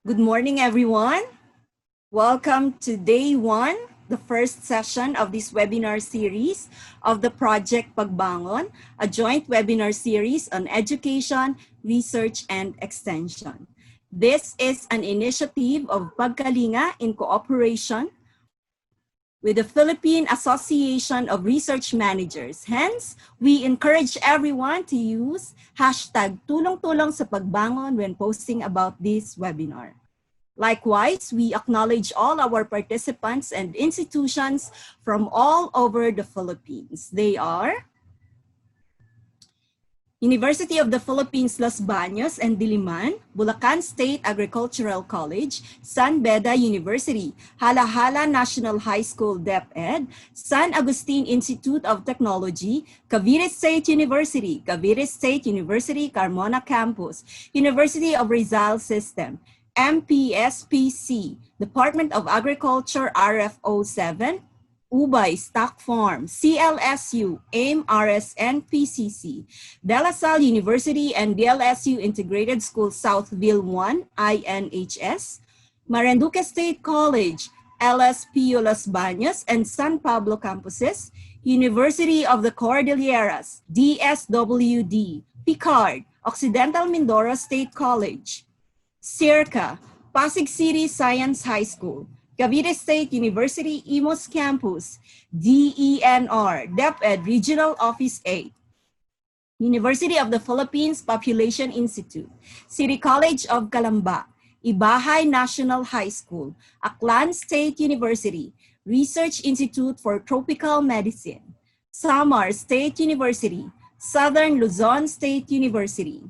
Good morning, everyone. Welcome to day one, the first session of this webinar series of the Project PAGBANGON, a joint webinar series on education, research, and extension. This is an initiative of Pagkalinga in cooperation with the Philippine Association of Research Managers. Hence, we encourage everyone to use hashtag tulong-tulong sa pagbangon when posting about this webinar. Likewise, we acknowledge all our participants and institutions from all over the Philippines. They are University of the Philippines, Los Baños and Diliman, Bulacan State Agricultural College, San Beda University, Halahala National High School DepEd, San Agustin Institute of Technology, Cavite State University, Cavite State University Carmona Campus, University of Rizal System, MPSPC, Department of Agriculture RFO 7, Ubay Stock Farm, CLSU, AIM RSN PCC, De La Salle University and DLSU Integrated School Southville 1, INHS, Marinduque State College, LSPU Los Baños and San Pablo campuses, University of the Cordilleras, DSWD, Picard, Occidental Mindoro State College, CIRCA, Pasig City Science High School, Cavite State University Imos Campus, DENR, DepEd Regional Office 8, University of the Philippines Population Institute, City College of Calamba, Ibahay National High School, Aklan State University, Research Institute for Tropical Medicine, Samar State University, Southern Luzon State University,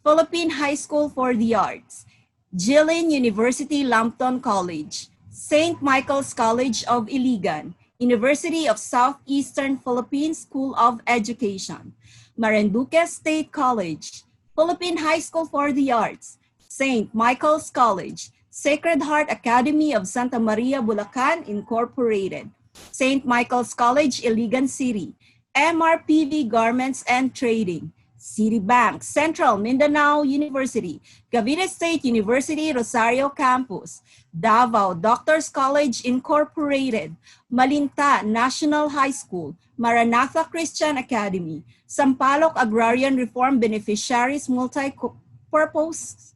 Philippine High School for the Arts, Jilin University Lambton College, St. Michael's College of Iligan, University of Southeastern Philippines School of Education, Marinduque State College, Philippine High School for the Arts, St. Michael's College, Sacred Heart Academy of Santa Maria, Bulacan Incorporated, St. Michael's College, Iligan City, MRPV Garments and Trading, Citibank, Central Mindanao University, Cavite State University, Rosario Campus, Davao Doctors College Incorporated, Malinta National High School, Maranatha Christian Academy, Sampaloc Agrarian Reform Beneficiaries Multi-Purpose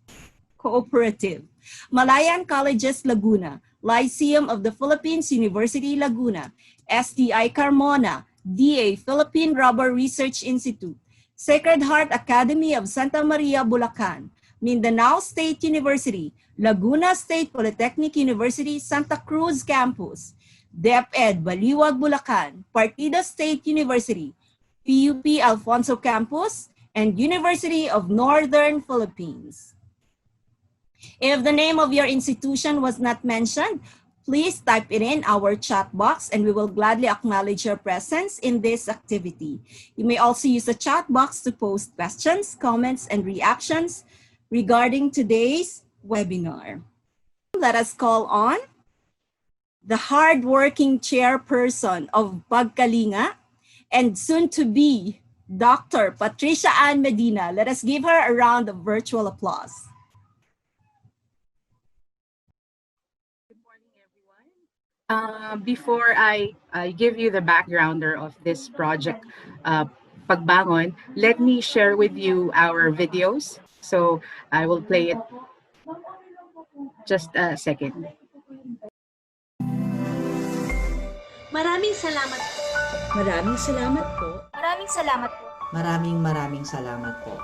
Cooperative, Malayan Colleges Laguna, Lyceum of the Philippines University Laguna, SDI Carmona, DA Philippine Rubber Research Institute, Sacred Heart Academy of Santa Maria, Bulacan, Mindanao State University, Laguna State Polytechnic University, Santa Cruz Campus, DepEd, Baliwag, Bulacan, Partida State University, PUP Alfonso Campus, and University of Northern Philippines. If the name of your institution was not mentioned, please type it in our chat box and we will gladly acknowledge your presence in this activity. You may also use the chat box to post questions, comments, and reactions regarding today's webinar. Let us call on the hardworking chairperson of Pagkalinga and soon to be Dr. Patricia Ann Medina. Let us give her a round of virtual applause. Before I give you the backgrounder of this project, PAGBANGON, let me share with you our videos. So I will play it just a second. Maraming salamat po. Maraming salamat po. Maraming salamat po. Maraming salamat po.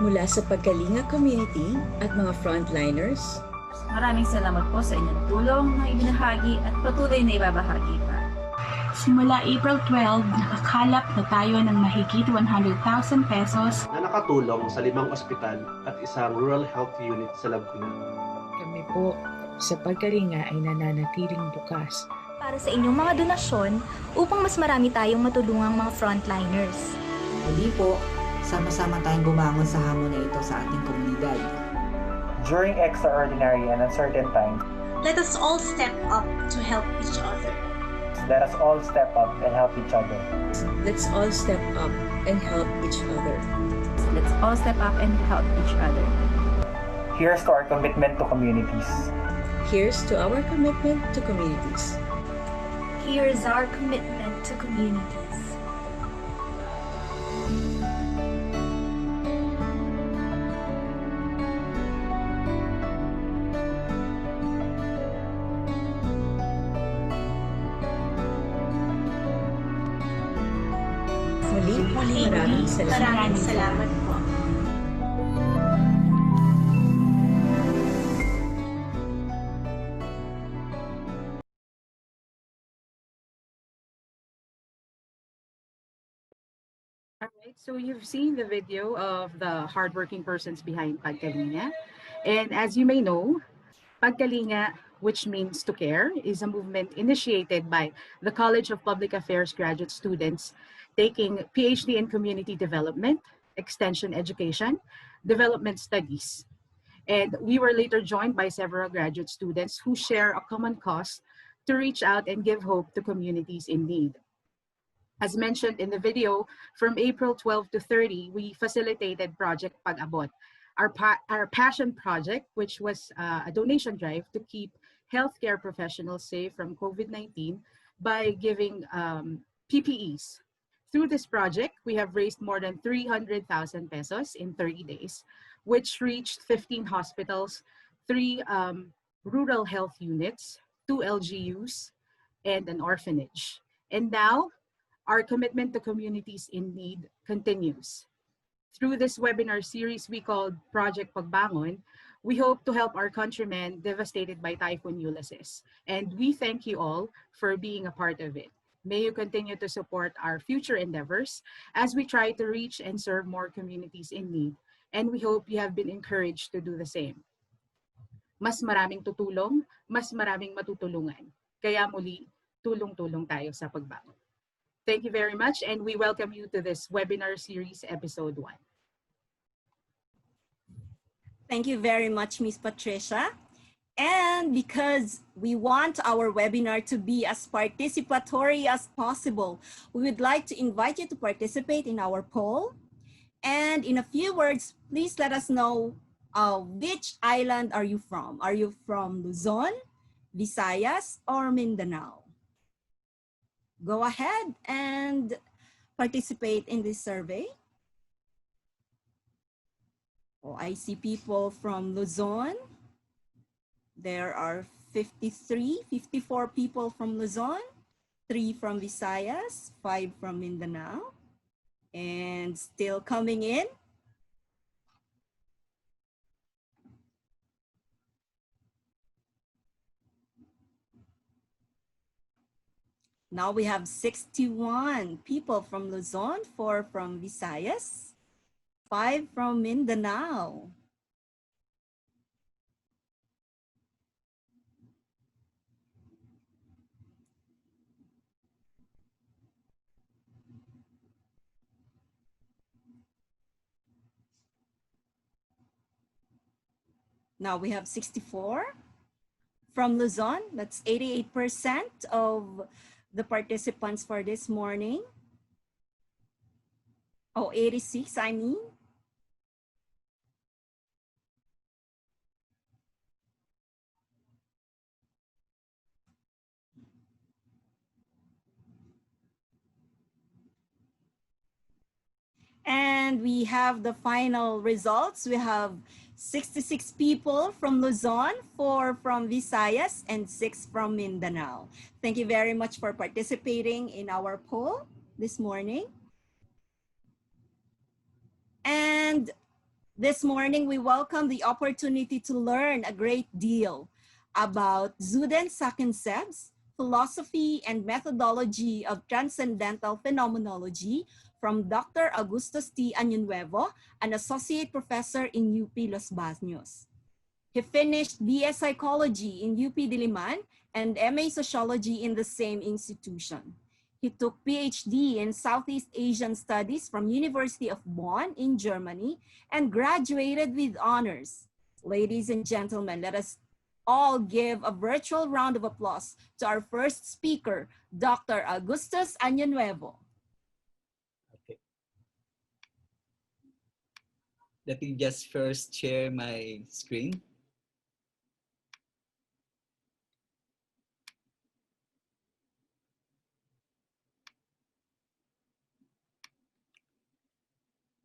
Mula sa Pagkalinga Community at mga frontliners, maraming salamat po sa inyong tulong na ibinahagi at patuloy na ibabahagi pa. Simula April 12, nakakalap na tayo ng mahigit 100,000 pesos na nakatulong sa 5 ospital at isang rural health unit sa Laguna. Kami po sa Pagkalinga ay nananatiling bukas Para sa inyong mga donasyon upang mas marami tayong matulungang mga frontliners. Muli po, sama-sama tayong bumangon sa hamon na ito sa ating komunidad. During extraordinary and uncertain times, let us all step up to help each other. let us all step up and help each other. let's all step up and help each other. Let's all step up and help each other. Here's to our commitment to communities. Here's to our commitment to communities. Here's our commitment to communities. Muli, maraming Salamat po. All right, so you've seen the video of the hardworking persons behind Pagkalinga. And as you may know, Pagkalinga, which means to care, is a movement initiated by the College of Public Affairs graduate students taking PhD in Community Development, Extension Education, Development Studies. And we were later joined by several graduate students who share a common cause to reach out and give hope to communities in need. As mentioned in the video, from April 12 to 30, we facilitated Project Pag-abot, our passion project, which was a donation drive to keep healthcare professionals safe from COVID-19 by giving PPEs. Through this project, we have raised more than 300,000 pesos in 30 days, which reached 15 hospitals, 3 rural health units, 2 LGUs, and an orphanage. And now, our commitment to communities in need continues. Through this webinar series we called Project Pagbangon, we hope to help our countrymen devastated by Typhoon Ulysses. And we thank you all for being a part of it. May you continue to support our future endeavors as we try to reach and serve more communities in need. And we hope you have been encouraged to do the same. Mas maraming tutulong, mas maraming matutulungan. Kaya muli, tulong-tulong tayo sa pagbangon. Thank you very much, and we welcome you to this webinar series, episode 1. Thank you very much, Ms. Patricia. And because we want our webinar to be as participatory as possible, we would like to invite you to participate in our poll. And in a few words, please let us know which island are you from? Are you from Luzon, Visayas, or Mindanao? Go ahead and participate in this survey. Oh, I see people from Luzon. There are 54 people from Luzon, 3 from Visayas, 5 from Mindanao, and still coming in. Now we have 61 people from Luzon, 4 from Visayas, 5 from Mindanao. Now we have 64 from Luzon. That's 88% of the participants for this morning. Oh, 86, I mean. And we have the final results. We have 66 people from Luzon, 4 from Visayas, and 6 from Mindanao. Thank you very much for participating in our poll this morning. And this morning, we welcome the opportunity to learn a great deal about Zuden Sachen selbst, philosophy and methodology of transcendental phenomenology from Dr. Augustus T. Añonuevo, an associate professor in UP Los Baños. He finished BS Psychology in UP Diliman and MA Sociology in the same institution. He took PhD in Southeast Asian Studies from University of Bonn in Germany and graduated with honors. Ladies and gentlemen, let us all give a virtual round of applause to our first speaker, Dr. Augustus Añonuevo. Let me just first share my screen.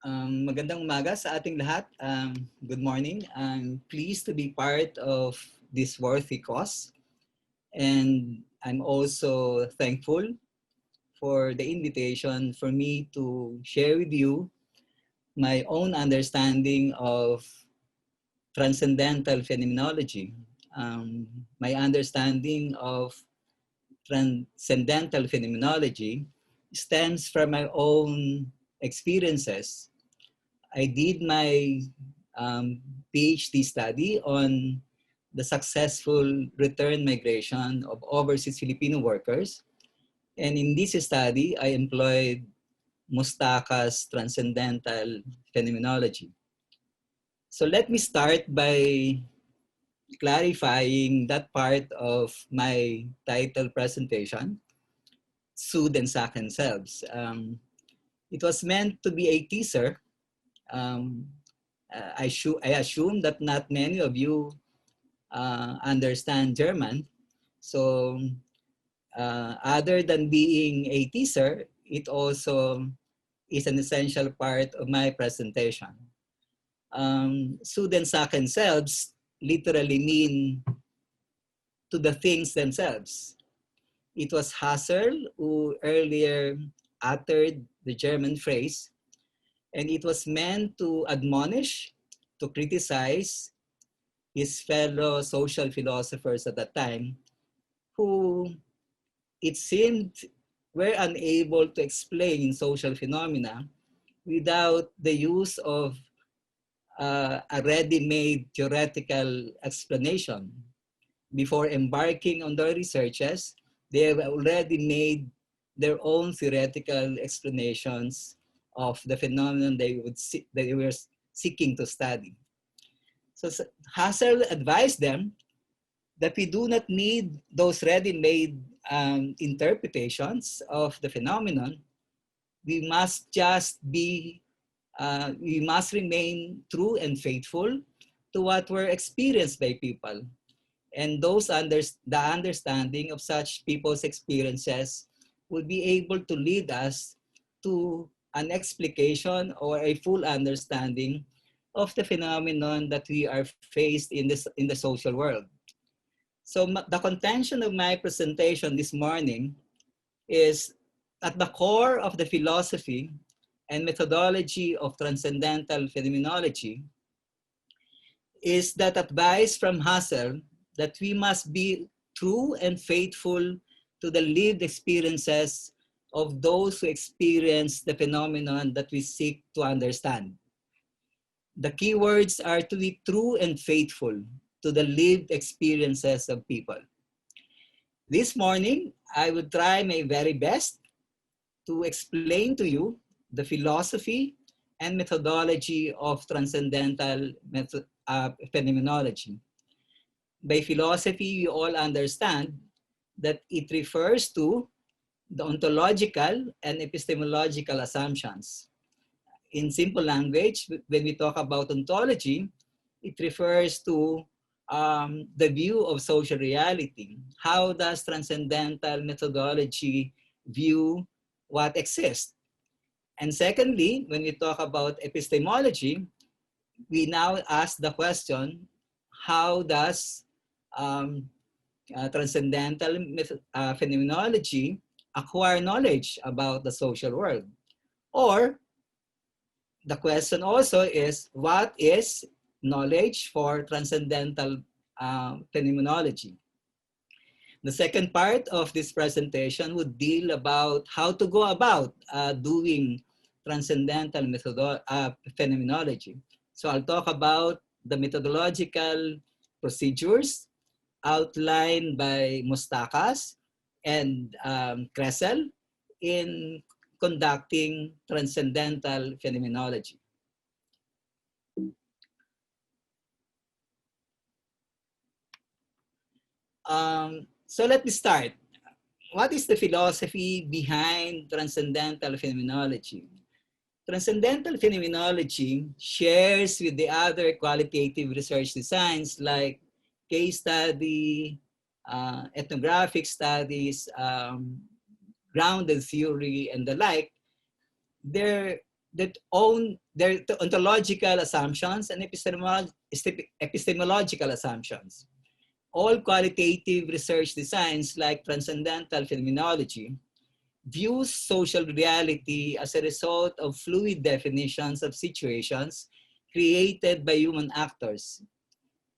Magandang umaga sa ating lahat. Good morning. I'm pleased to be part of this worthy cause. And I'm also thankful for the invitation for me to share with you my own understanding of transcendental phenomenology. My understanding of transcendental phenomenology stems from my own experiences. I did my PhD study on the successful return migration of overseas Filipino workers. And in this study, I employed Mustaka's transcendental phenomenology. So let me start by clarifying that part of my title presentation, Sud and Sachen selbst. It was meant to be a teaser. I assume that not many of you understand German. So other than being a teaser, it also is an essential part of my presentation. Sud and Sachen selbst literally mean to the things themselves. It was Husserl who earlier uttered the German phrase, and it was meant to admonish, to criticize his fellow social philosophers at that time, who it seemed were unable to explain social phenomena without the use of a ready-made theoretical explanation. Before embarking on their researches, they have already made their own theoretical explanations of the phenomenon they were seeking to study. So Husserl advised them that we do not need those ready-made interpretations of the phenomenon. We must just be, we must remain true and faithful to what were experienced by people. And the understanding of such people's experiences would be able to lead us to an explication or a full understanding of the phenomenon that we are faced in the social world. So the contention of my presentation this morning is at the core of the philosophy and methodology of transcendental phenomenology is that advice from Husserl that we must be true and faithful to the lived experiences of those who experience the phenomenon that we seek to understand. The key words are to be true and faithful to the lived experiences of people. This morning, I would try my very best to explain to you the philosophy and methodology of transcendental phenomenology. By philosophy, we all understand that it refers to the ontological and epistemological assumptions. In simple language, when we talk about ontology, it refers to the view of social reality. How does transcendental methodology view what exists? And secondly, when we talk about epistemology, we now ask the question, how does transcendental phenomenology acquire knowledge about the social world? Or the question also is, what is knowledge for transcendental phenomenology? The second part of this presentation would deal about how to go about doing transcendental phenomenology. So I'll talk about the methodological procedures outlined by Mustakas and Kressel in conducting transcendental phenomenology. So let me start. What is the philosophy behind transcendental phenomenology? Transcendental phenomenology shares with the other qualitative research designs like case study, ethnographic studies, grounded theory, and the like, their ontological assumptions and epistemological assumptions. All qualitative research designs like transcendental phenomenology views social reality as a result of fluid definitions of situations created by human actors.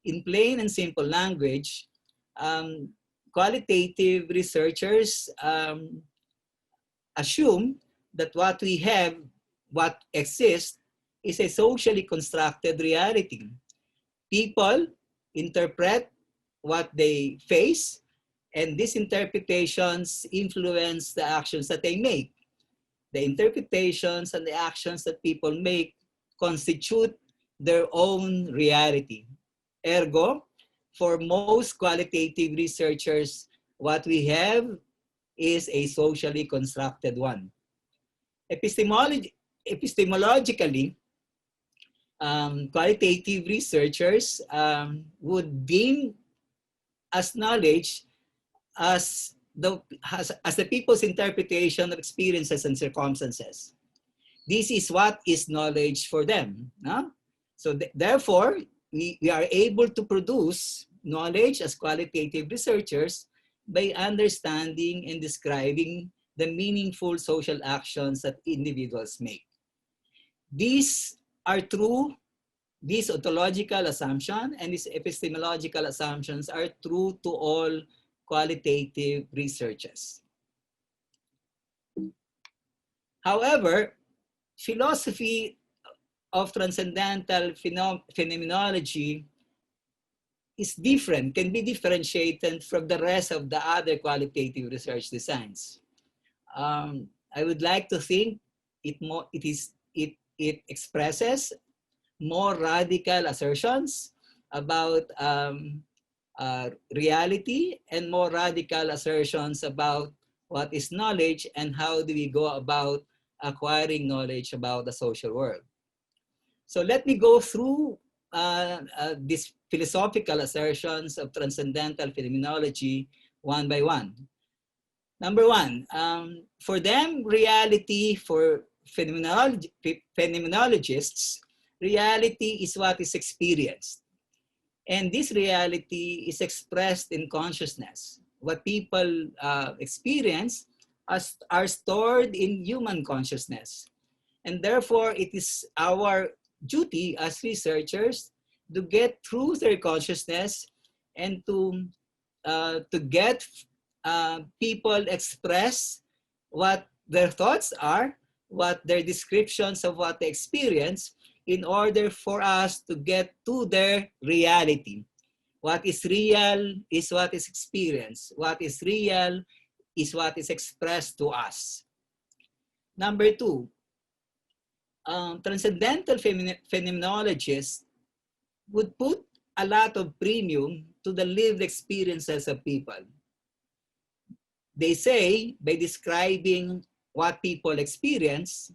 In plain and simple language, qualitative researchers assume that what we have, what exists, is a socially constructed reality. People interpret what they face, and these interpretations influence the actions that they make. The interpretations and the actions that people make constitute their own reality. Ergo, for most qualitative researchers, what we have is a socially constructed one. Epistemologically, qualitative researchers would deem as knowledge as the people's interpretation of experiences and circumstances. This is what is knowledge for them. No? So therefore, we are able to produce knowledge as qualitative researchers by understanding and describing the meaningful social actions that individuals make. These are true, these ontological assumptions and these epistemological assumptions are true to all qualitative researchers. However, philosophy of transcendental phenomenology is different, can be differentiated from the rest of the other qualitative research designs. I would like to think it expresses more radical assertions about reality and more radical assertions about what is knowledge and how do we go about acquiring knowledge about the social world. So let me go through these philosophical assertions of transcendental phenomenology one by one. Number one, for them, reality, for phenomenologists, reality is what is experienced. And this reality is expressed in consciousness. What people experience are stored in human consciousness. And therefore, it is our duty as researchers to get through their consciousness and to get people express what their thoughts are, what their descriptions of what they experience, in order for us to get to their reality. What is real is what is experienced. What is real is what is expressed to us. Number two, transcendental phenomenologists would put a lot of premium to the lived experiences of people. They say, by describing what people experience,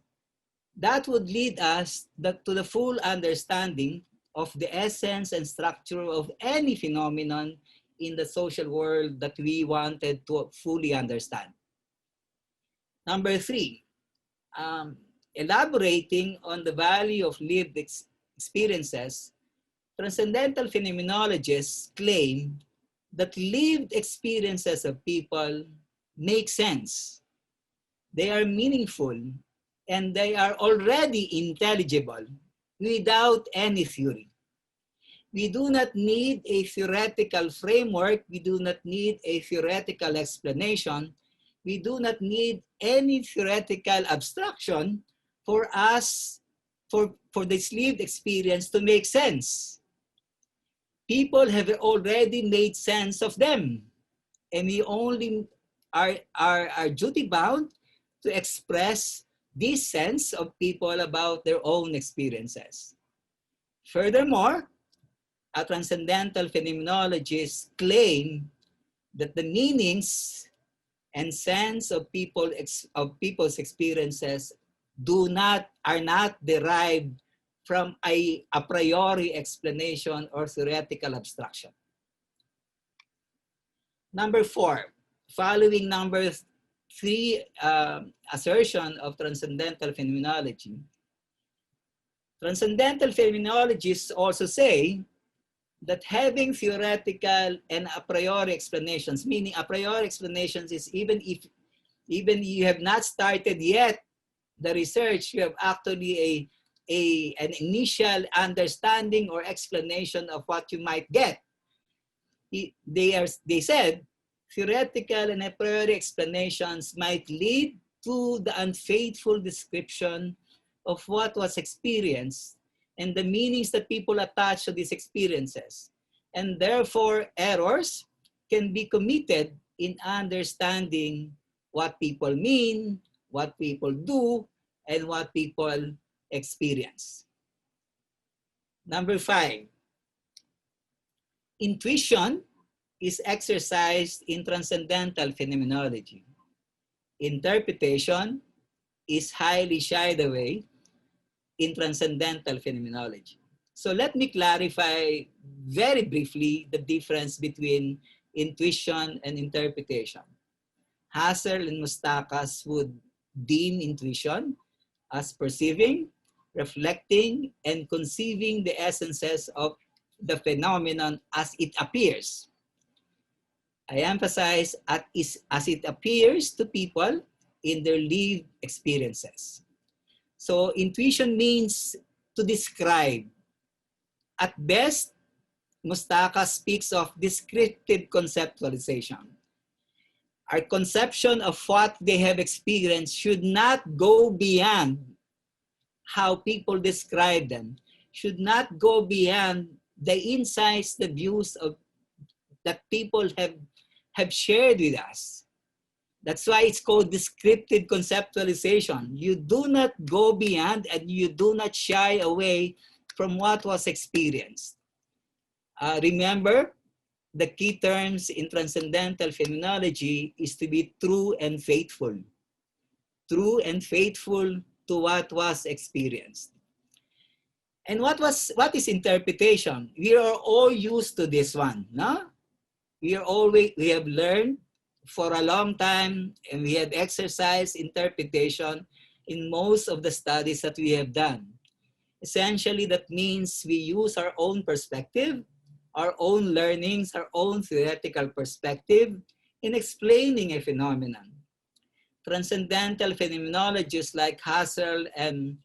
that would lead us to the full understanding of the essence and structure of any phenomenon in the social world that we wanted to fully understand. Number three, elaborating on the value of lived experiences, transcendental phenomenologists claim that lived experiences of people make sense. They are meaningful, and they are already intelligible without any theory. We do not need a theoretical framework. We do not need a theoretical explanation. We do not need any theoretical abstraction for us, for this lived experience to make sense. People have already made sense of them, and we only are duty bound to express this sense of people about their own experiences. Furthermore, a transcendental phenomenologists claim that the meanings and sense of people's experiences are not derived from a priori explanation or theoretical abstraction. Number 4, following number 3 assertion of transcendental phenomenology. Transcendental phenomenologists also say that having theoretical and a priori explanations, meaning a priori explanations is even you have not started yet the research, you have actually an initial understanding or explanation of what you might get. They said theoretical and a priori explanations might lead to the unfaithful description of what was experienced and the meanings that people attach to these experiences. And therefore, errors can be committed in understanding what people mean, what people do, and what people experience. Number 5, intuition is exercised in transcendental phenomenology. Interpretation is highly shied away in transcendental phenomenology. So let me clarify very briefly the difference between intuition and interpretation. Husserl and Mustakas would deem intuition as perceiving, reflecting, and conceiving the essences of the phenomenon as it appears. I emphasize as it appears to people in their lived experiences. So intuition means to describe. At best, Mustaka speaks of descriptive conceptualization. Our conception of what they have experienced should not go beyond how people describe them, should not go beyond the insights, the views that people have shared with us. That's why it's called descriptive conceptualization. You do not go beyond and you do not shy away from what was experienced. Remember, the key terms in transcendental phenomenology is to be true and faithful. True and faithful to what was experienced. And what is interpretation? We are all used to this one, no? We have learned for a long time and we have exercised interpretation in most of the studies that we have done. Essentially, that means we use our own perspective, our own learnings, our own theoretical perspective in explaining a phenomenon. Transcendental phenomenologists like Husserl and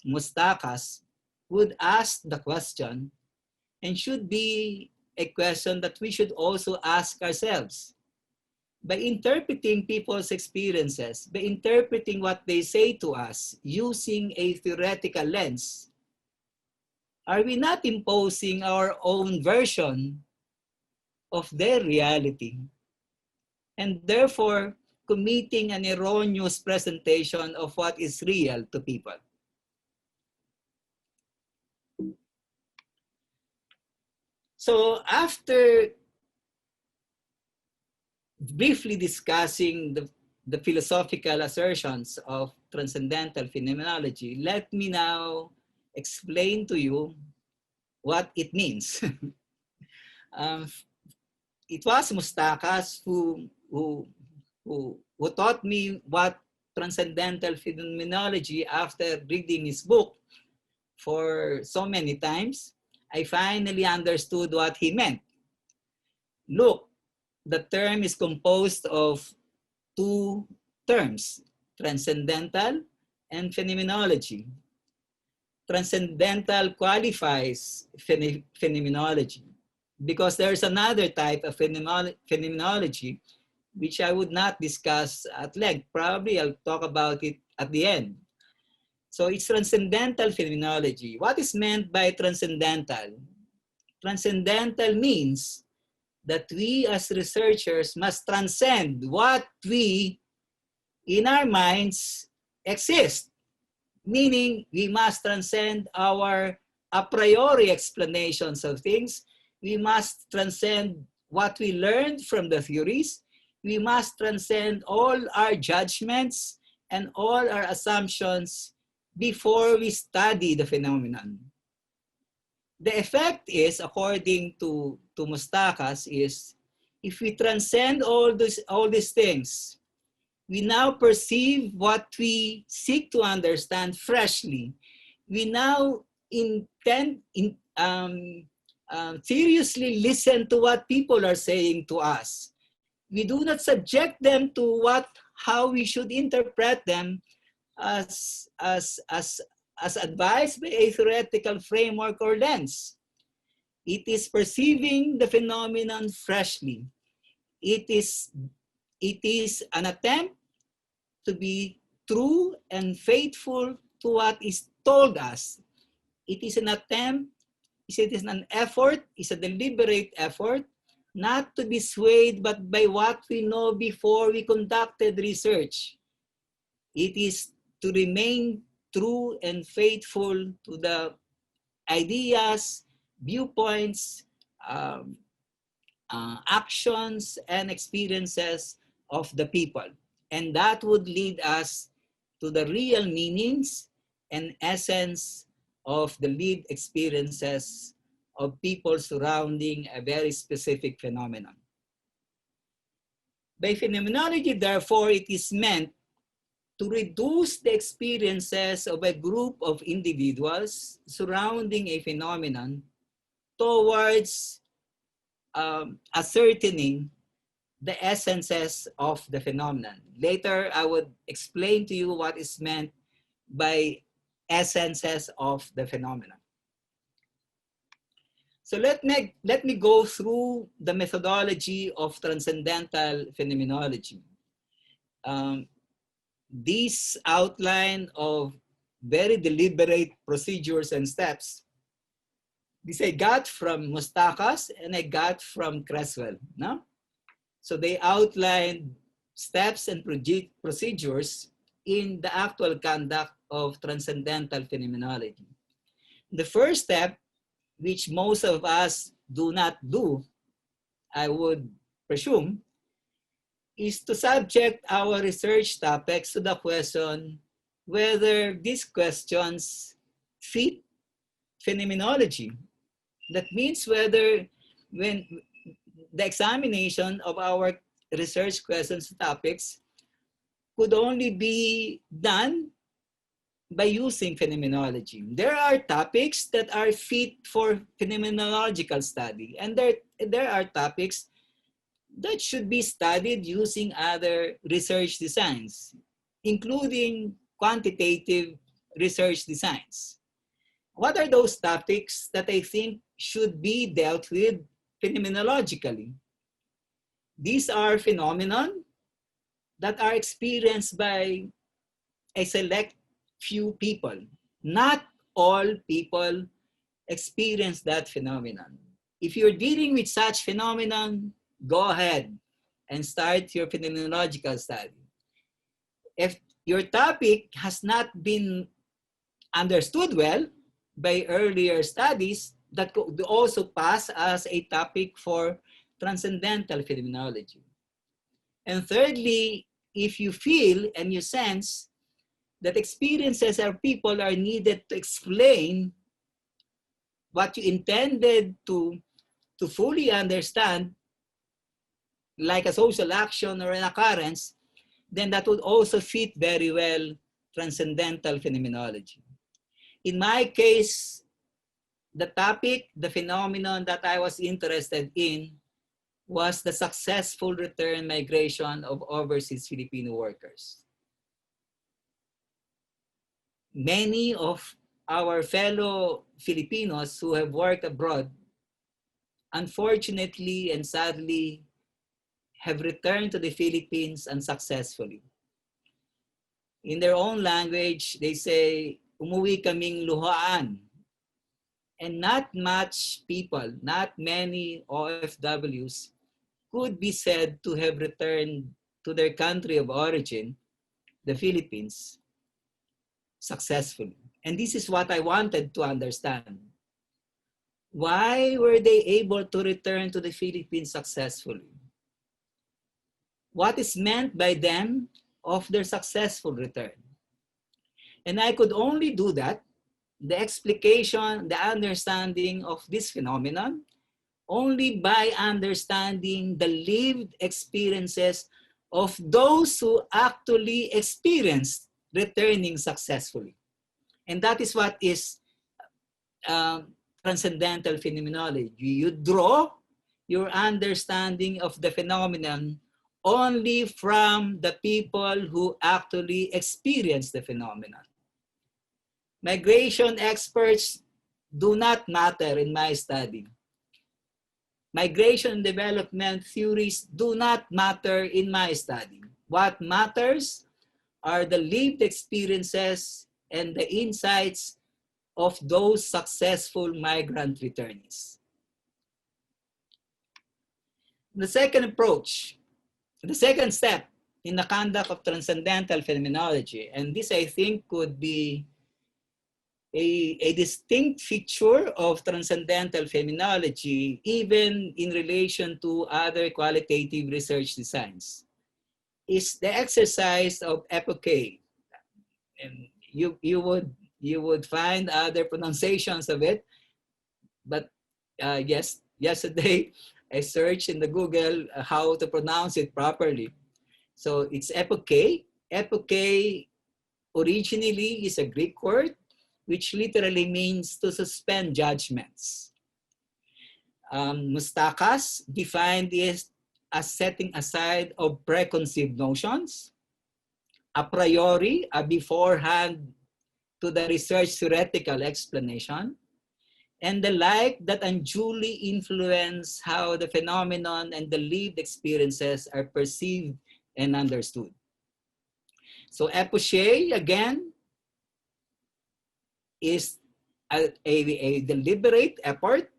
Mustakas would ask the question, and should be a question that we should also ask ourselves. By interpreting people's experiences, by interpreting what they say to us using a theoretical lens, are we not imposing our own version of their reality and therefore committing an erroneous presentation of what is real to people? So after briefly discussing the philosophical assertions of transcendental phenomenology, let me now explain to you what it means. It was Mustakas who taught me what transcendental phenomenology after reading his book for so many times. I finally understood what he meant. Look, the term is composed of two terms, transcendental and phenomenology. Transcendental qualifies phenomenology because there's another type of phenomenology which I would not discuss at length. Probably I'll talk about it at the end. So it's transcendental phenomenology. What is meant by transcendental? Transcendental means that we as researchers must transcend what we, in our minds, exist. Meaning, we must transcend our a priori explanations of things. We must transcend what we learned from the theories. We must transcend all our judgments and all our assumptions before we study the phenomenon. The effect is, according to Mustakas, is if we transcend all these things, we now perceive what we seek to understand freshly. We now seriously listen to what people are saying to us. We do not subject them to how we should interpret them as advised by a theoretical framework or lens. It is perceiving the phenomenon freshly. It is an attempt to be true and faithful to what is told us. It is an attempt, it is an effort, it's a deliberate effort, not to be swayed but by what we know before we conducted research. It is to remain true and faithful to the ideas, viewpoints, actions, and experiences of the people. And that would lead us to the real meanings and essence of the lived experiences of people surrounding a very specific phenomenon. By phenomenology, therefore, it is meant to reduce the experiences of a group of individuals surrounding a phenomenon towards ascertaining the essences of the phenomenon. Later, I would explain to you what is meant by essences of the phenomenon. So let me go through the methodology of transcendental phenomenology. This outline of very deliberate procedures and steps, this I got from Mustakas and I got from Creswell. No? So they outlined steps and procedures in the actual conduct of transcendental phenomenology. The first step, which most of us do not do, I would presume, is to subject our research topics to the question whether these questions fit phenomenology. That means whether when the examination of our research questions topics could only be done by using phenomenology. There are topics that are fit for phenomenological study, and there are topics that should be studied using other research designs, including quantitative research designs. What are those topics that I think should be dealt with phenomenologically? These are phenomena that are experienced by a select few people. Not all people experience that phenomenon. If you're dealing with such phenomenon, go ahead and start your phenomenological study. If your topic has not been understood well by earlier studies, that could also pass as a topic for transcendental phenomenology. And thirdly, if you feel and you sense that experiences of people are needed to explain what you intended to fully understand, like a social action or an occurrence, then that would also fit very well transcendental phenomenology. In my case, the topic, the phenomenon that I was interested in was the successful return migration of overseas Filipino workers. Many of our fellow Filipinos who have worked abroad, unfortunately and sadly, have returned to the Philippines unsuccessfully. In their own language, they say, umuwi kaming luhaan. And not much people, not many OFWs could be said to have returned to their country of origin, the Philippines, successfully. And this is what I wanted to understand. Why were they able to return to the Philippines successfully? What is meant by them of their successful return? And I could only do that, the explication, the understanding of this phenomenon, only by understanding the lived experiences of those who actually experienced returning successfully. And that is what is transcendental phenomenology. You draw your understanding of the phenomenon only from the people who actually experience the phenomenon. Migration experts do not matter in my study. Migration and development theories do not matter in my study. What matters are the lived experiences and the insights of those successful migrant returnees. The second approach, the second step in the conduct of transcendental phenomenology, and this I think could be a distinct feature of transcendental phenomenology, even in relation to other qualitative research designs, is the exercise of epoche. And you would find other pronunciations of it, but yes, yesterday I searched in the Google how to pronounce it properly. So it's epoche. Epoche originally is a Greek word, which literally means to suspend judgments. Mustakas defined this as setting aside of preconceived notions, a priori, a beforehand to the research theoretical explanation, and the like that unduly influence how the phenomenon and the lived experiences are perceived and understood. So epoche, again, is a deliberate effort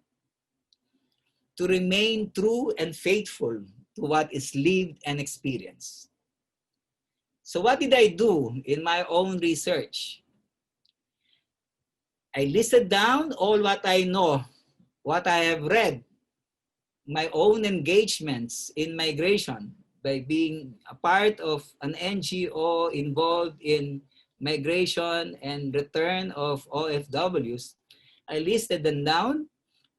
to remain true and faithful to what is lived and experienced. So what did I do in my own research? I listed down all what I know, what I have read, my own engagements in migration by being a part of an NGO involved in migration and return of OFWs. I listed them down,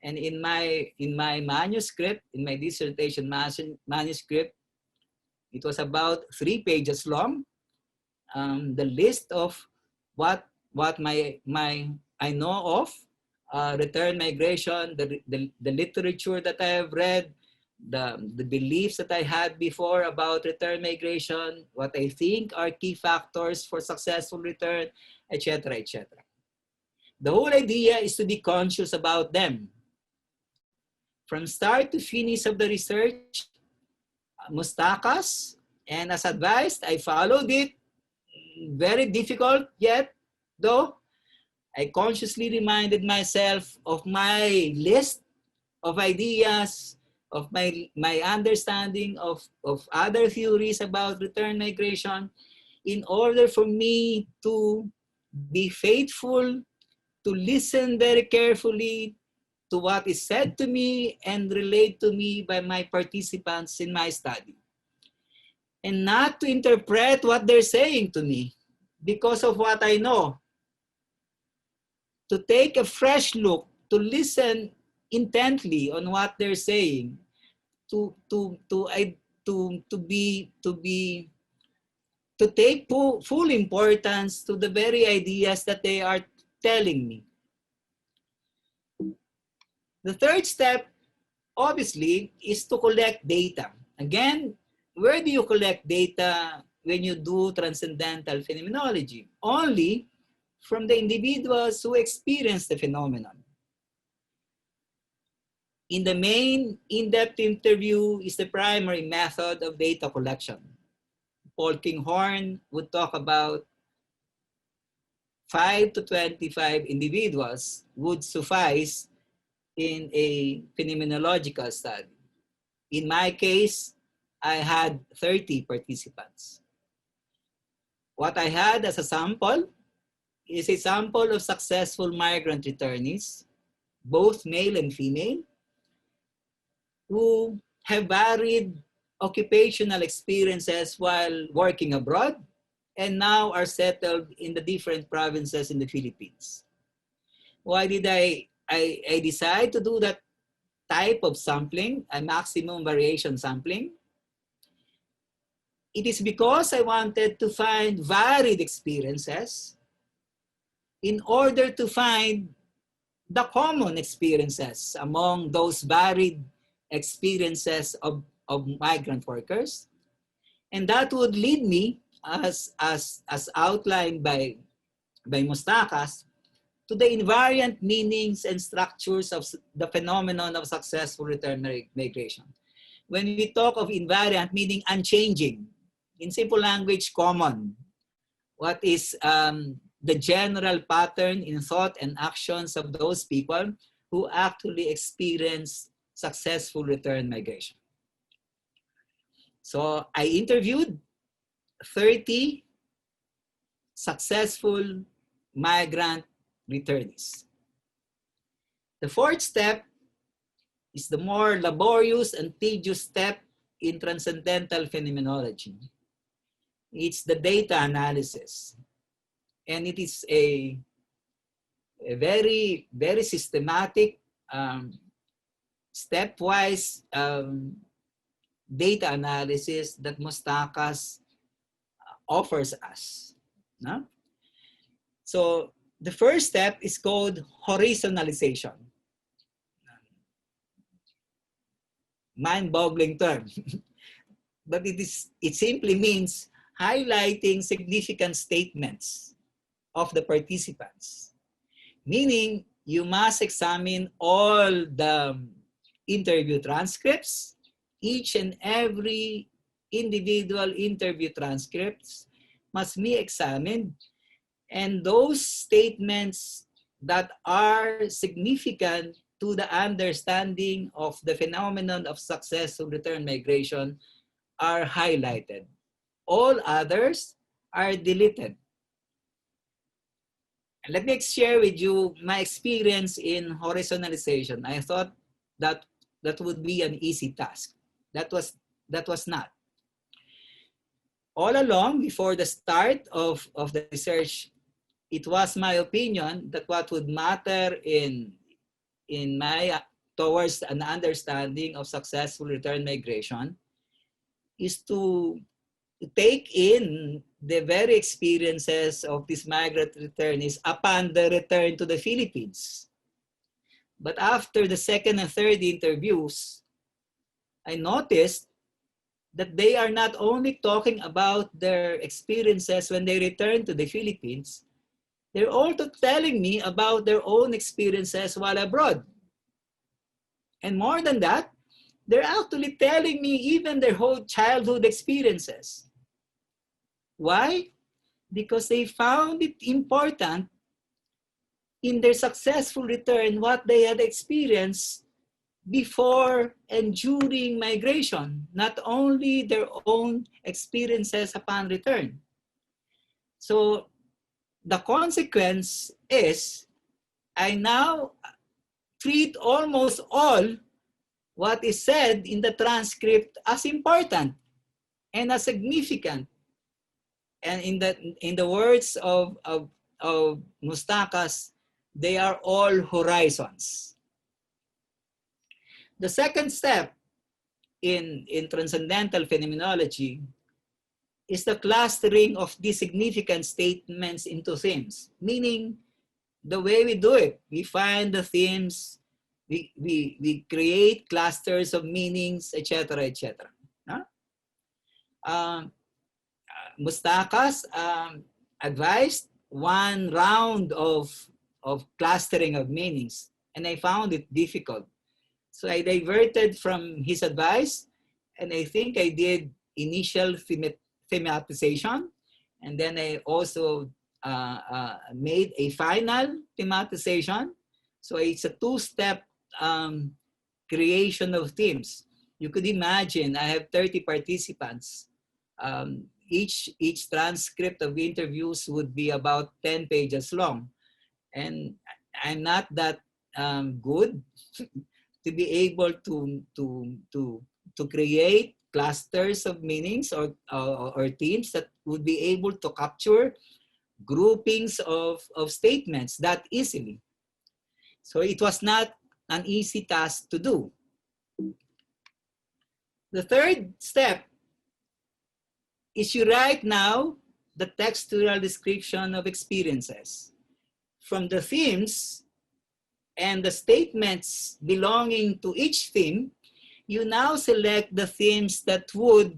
and in my manuscript, in my dissertation manuscript, it was about 3 pages long. The list of what I know of return migration, the literature that I have read, the beliefs that I had before about return migration, what I think are key factors for successful return, etc., etc. The whole idea is to be conscious about them. From start to finish of the research, mustakas, and as advised, I followed it. Very difficult yet, though. I consciously reminded myself of my list of ideas, of my understanding of other theories about return migration, in order for me to be faithful, to listen very carefully to what is said to me and relayed to me by my participants in my study. And not to interpret what they're saying to me because of what I know. To take a fresh look, to listen intently on what they're saying, to take full importance to the very ideas that they are telling me. The third step, obviously, is to collect data. Again, where do you collect data when you do transcendental phenomenology? Only from the individuals who experience the phenomenon. In the main in-depth interview is the primary method of data collection. Paul Kinghorn would talk about 5 to 25 individuals would suffice in a phenomenological study. In my case, I had 30 participants. What I had as a sample is a sample of successful migrant returnees, both male and female, who have varied occupational experiences while working abroad and now are settled in the different provinces in the Philippines. Why did I decide to do that type of sampling, a maximum variation sampling? It is because I wanted to find varied experiences in order to find the common experiences among those varied experiences of migrant workers. And that would lead me, as outlined by Mustakas, to the invariant meanings and structures of the phenomenon of successful return migration. When we talk of invariant, meaning unchanging, in simple language, common. What is the general pattern in thought and actions of those people who actually experience successful return migration? So I interviewed 30 successful migrant returnees. The fourth step is the more laborious and tedious step in transcendental phenomenology. It's the data analysis. And it is a very, very systematic, stepwise data analysis that Mustakas offers us. No? So the first step is called horizontalization. Mind-boggling term. But it simply means highlighting significant statements of the participants. Meaning, you must examine all the interview transcripts, each and every individual interview transcripts must be examined, and those statements that are significant to the understanding of the phenomenon of successful return migration are highlighted. All others are deleted. Let me share with you my experience in horizontalization. I thought that would be an easy task. That was not. All along, before the start of the research, it was my opinion that what would matter towards an understanding of successful return migration is to take in the very experiences of these migrant returnees upon the return to the Philippines. But after the second and third interviews, I noticed that they are not only talking about their experiences when they return to the Philippines, they're also telling me about their own experiences while abroad. And more than that, they're actually telling me even their whole childhood experiences. Why? Because they found it important in their successful return what they had experienced before and during migration, not only their own experiences upon return. So the consequence is I now treat almost all what is said in the transcript as important and as significant. And in the words of Mustakas, they are all horizons. The second step in transcendental phenomenology is the clustering of these significant statements into themes, meaning the way we do it, we find the themes, we create clusters of meanings, etc., etc. Mustakas advised one round of clustering of meanings, and I found it difficult. So I diverted from his advice, and I think I did initial thematization, and then I also made a final thematization. So it's a two-step creation of themes. You could imagine I have 30 participants. Each transcript of interviews would be about 10 pages long. And I'm not that good to be able to create clusters of meanings or themes that would be able to capture groupings of statements that easily. So it was not an easy task to do. The third step is you write now the textual description of experiences. From the themes and the statements belonging to each theme, you now select the themes that would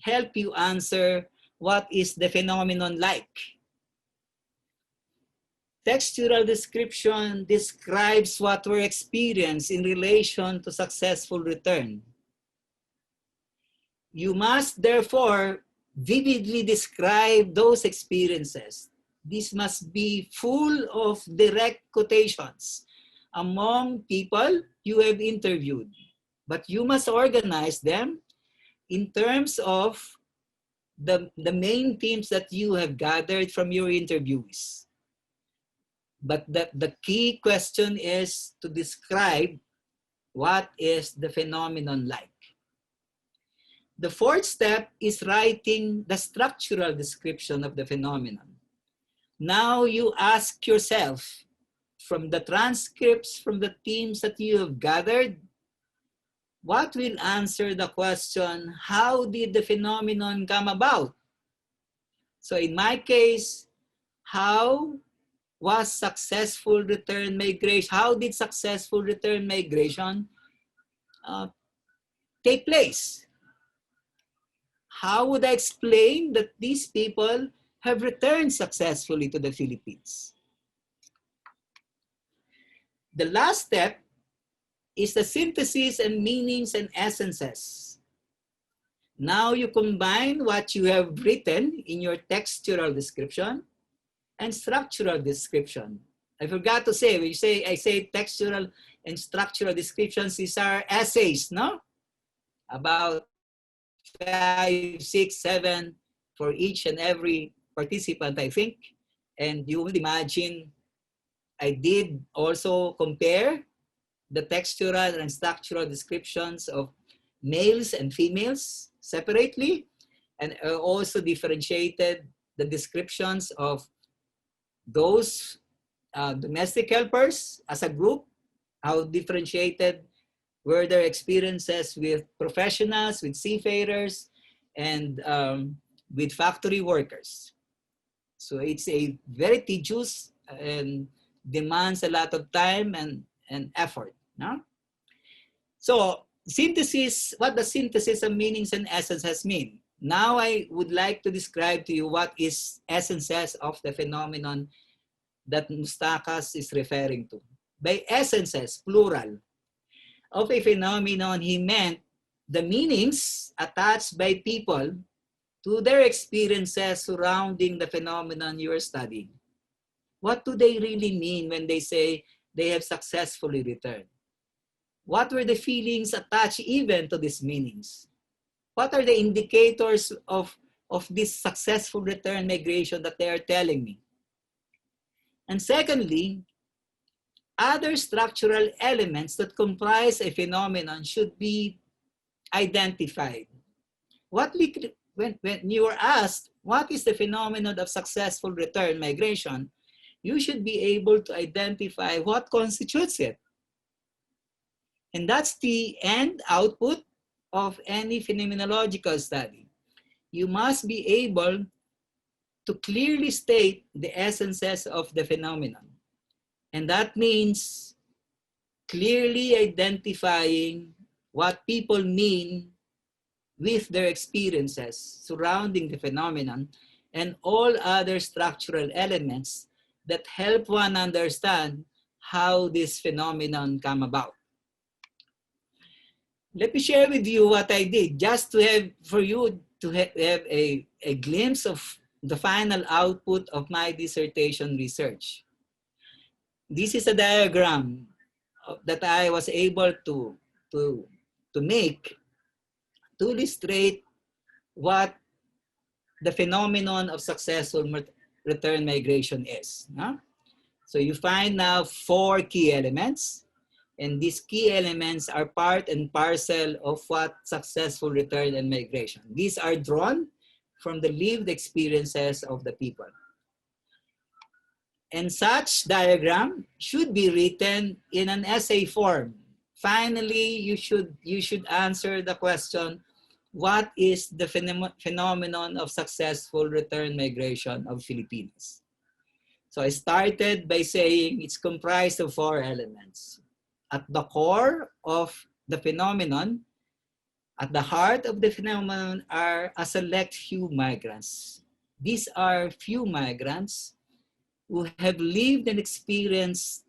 help you answer what is the phenomenon like. Textual description describes what we experience in relation to successful return. You must therefore vividly describe those experiences. This must be full of direct quotations among people you have interviewed, but you must organize them in terms of the main themes that you have gathered from your interviewees. But the key question is to describe what is the phenomenon like. The fourth step is writing the structural description of the phenomenon. Now you ask yourself, from the transcripts, from the themes that you have gathered, what will answer the question, how did the phenomenon come about? So in my case, how was successful return migration? How did successful return migration take place? How would I explain that these people have returned successfully to the Philippines? The last step is the synthesis and meanings and essences. Now you combine what you have written in your textual description and structural description. I forgot to say, when you say, I say textual and structural descriptions, these are essays, no? About 5, 6, 7 for each and every participant, I think. And you will imagine I did also compare the textural and structural descriptions of males and females separately, and also differentiated the descriptions of those domestic helpers as a group, how differentiated were their experiences with professionals, with seafarers, and with factory workers. So it's a very tedious and demands a lot of time and effort. No? So synthesis, what the synthesis of meanings and essences mean. Now I would like to describe to you what is essences of the phenomenon that Mustakas is referring to. By essences, plural, of a phenomenon, he meant the meanings attached by people to their experiences surrounding the phenomenon you are studying. What do they really mean when they say they have successfully returned? What were the feelings attached even to these meanings? What are the indicators of this successful return migration that they are telling me? And secondly, other structural elements that comprise a phenomenon should be identified. When you are asked, what is the phenomenon of successful return migration, you should be able to identify what constitutes it. And that's the end output of any phenomenological study. You must be able to clearly state the essences of the phenomenon. And that means clearly identifying what people mean with their experiences surrounding the phenomenon and all other structural elements that help one understand how this phenomenon come about. Let me share with you what I did, just to have, for you to have a glimpse of the final output of my dissertation research. This is a diagram that I was able to make to illustrate what the phenomenon of successful return migration is. No? So you find now 4 key elements. And these key elements are part and parcel of what successful return and migration. These are drawn from the lived experiences of the people. And such diagram should be written in an essay form. Finally, you should answer the question, what is the phenomenon of successful return migration of Filipinos? So I started by saying it's comprised of 4 elements. At the core of the phenomenon, at the heart of the phenomenon are a select few migrants. These are few migrants who have lived and experienced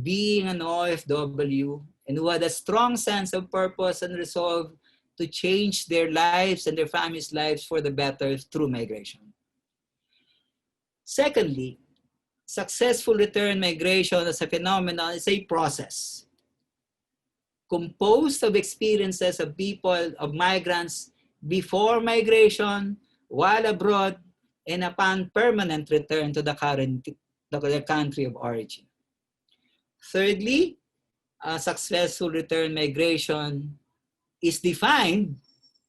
being an OFW and who had a strong sense of purpose and resolve to change their lives and their families' lives for the better through migration. Secondly, successful return migration as a phenomenon is a process composed of experiences of people, of migrants before migration, while abroad, and upon permanent return to the country of origin. Thirdly, a successful return migration is defined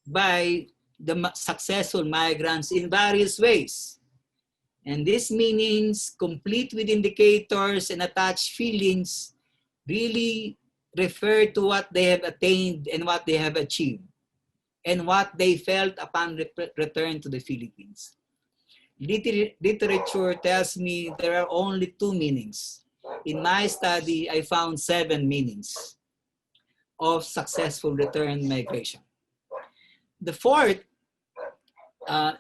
by the successful migrants in various ways. And these meanings, complete with indicators and attached feelings, really refer to what they have attained and what they have achieved, and what they felt upon return to the Philippines. Literature tells me there are only 2 meanings. In my study, I found 7 meanings of successful return migration. The fourth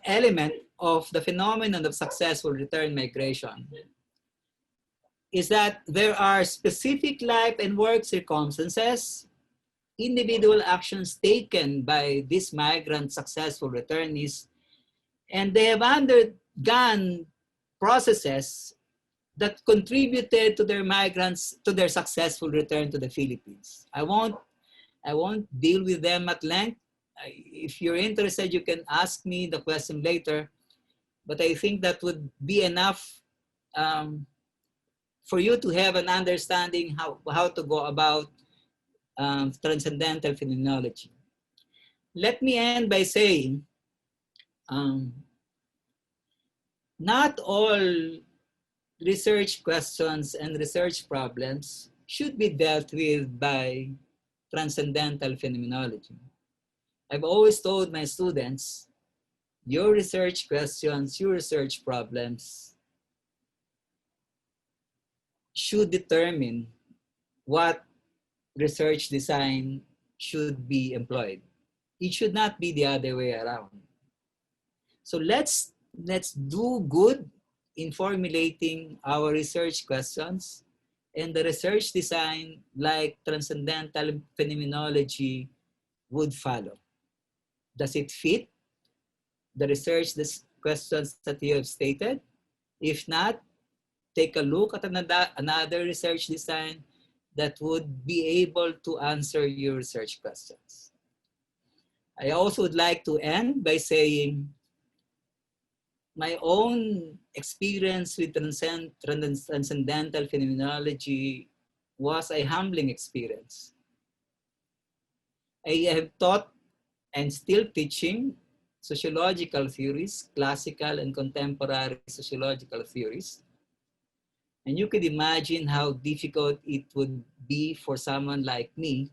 element of the phenomenon of successful return migration is that there are specific life and work circumstances, individual actions taken by these migrant successful returnees, and they have undergone processes that contributed to their successful return to the Philippines. I won't deal with them at length. If you're interested, you can ask me the question later, but I think that would be enough for you to have an understanding how to go about transcendental phenomenology. Let me end by saying, not all research questions and research problems should be dealt with by transcendental phenomenology. I've always told my students, your research questions, your research problems should determine what research design should be employed. It should not be the other way around. So let's do good in formulating our research questions, and the research design like transcendental phenomenology would follow. Does it fit the research questions that you have stated? If not, take a look at another research design that would be able to answer your research questions. I also would like to end by saying my own experience with transcendental phenomenology was a humbling experience. I have taught and still teaching sociological theories, classical and contemporary sociological theories. And you could imagine how difficult it would be for someone like me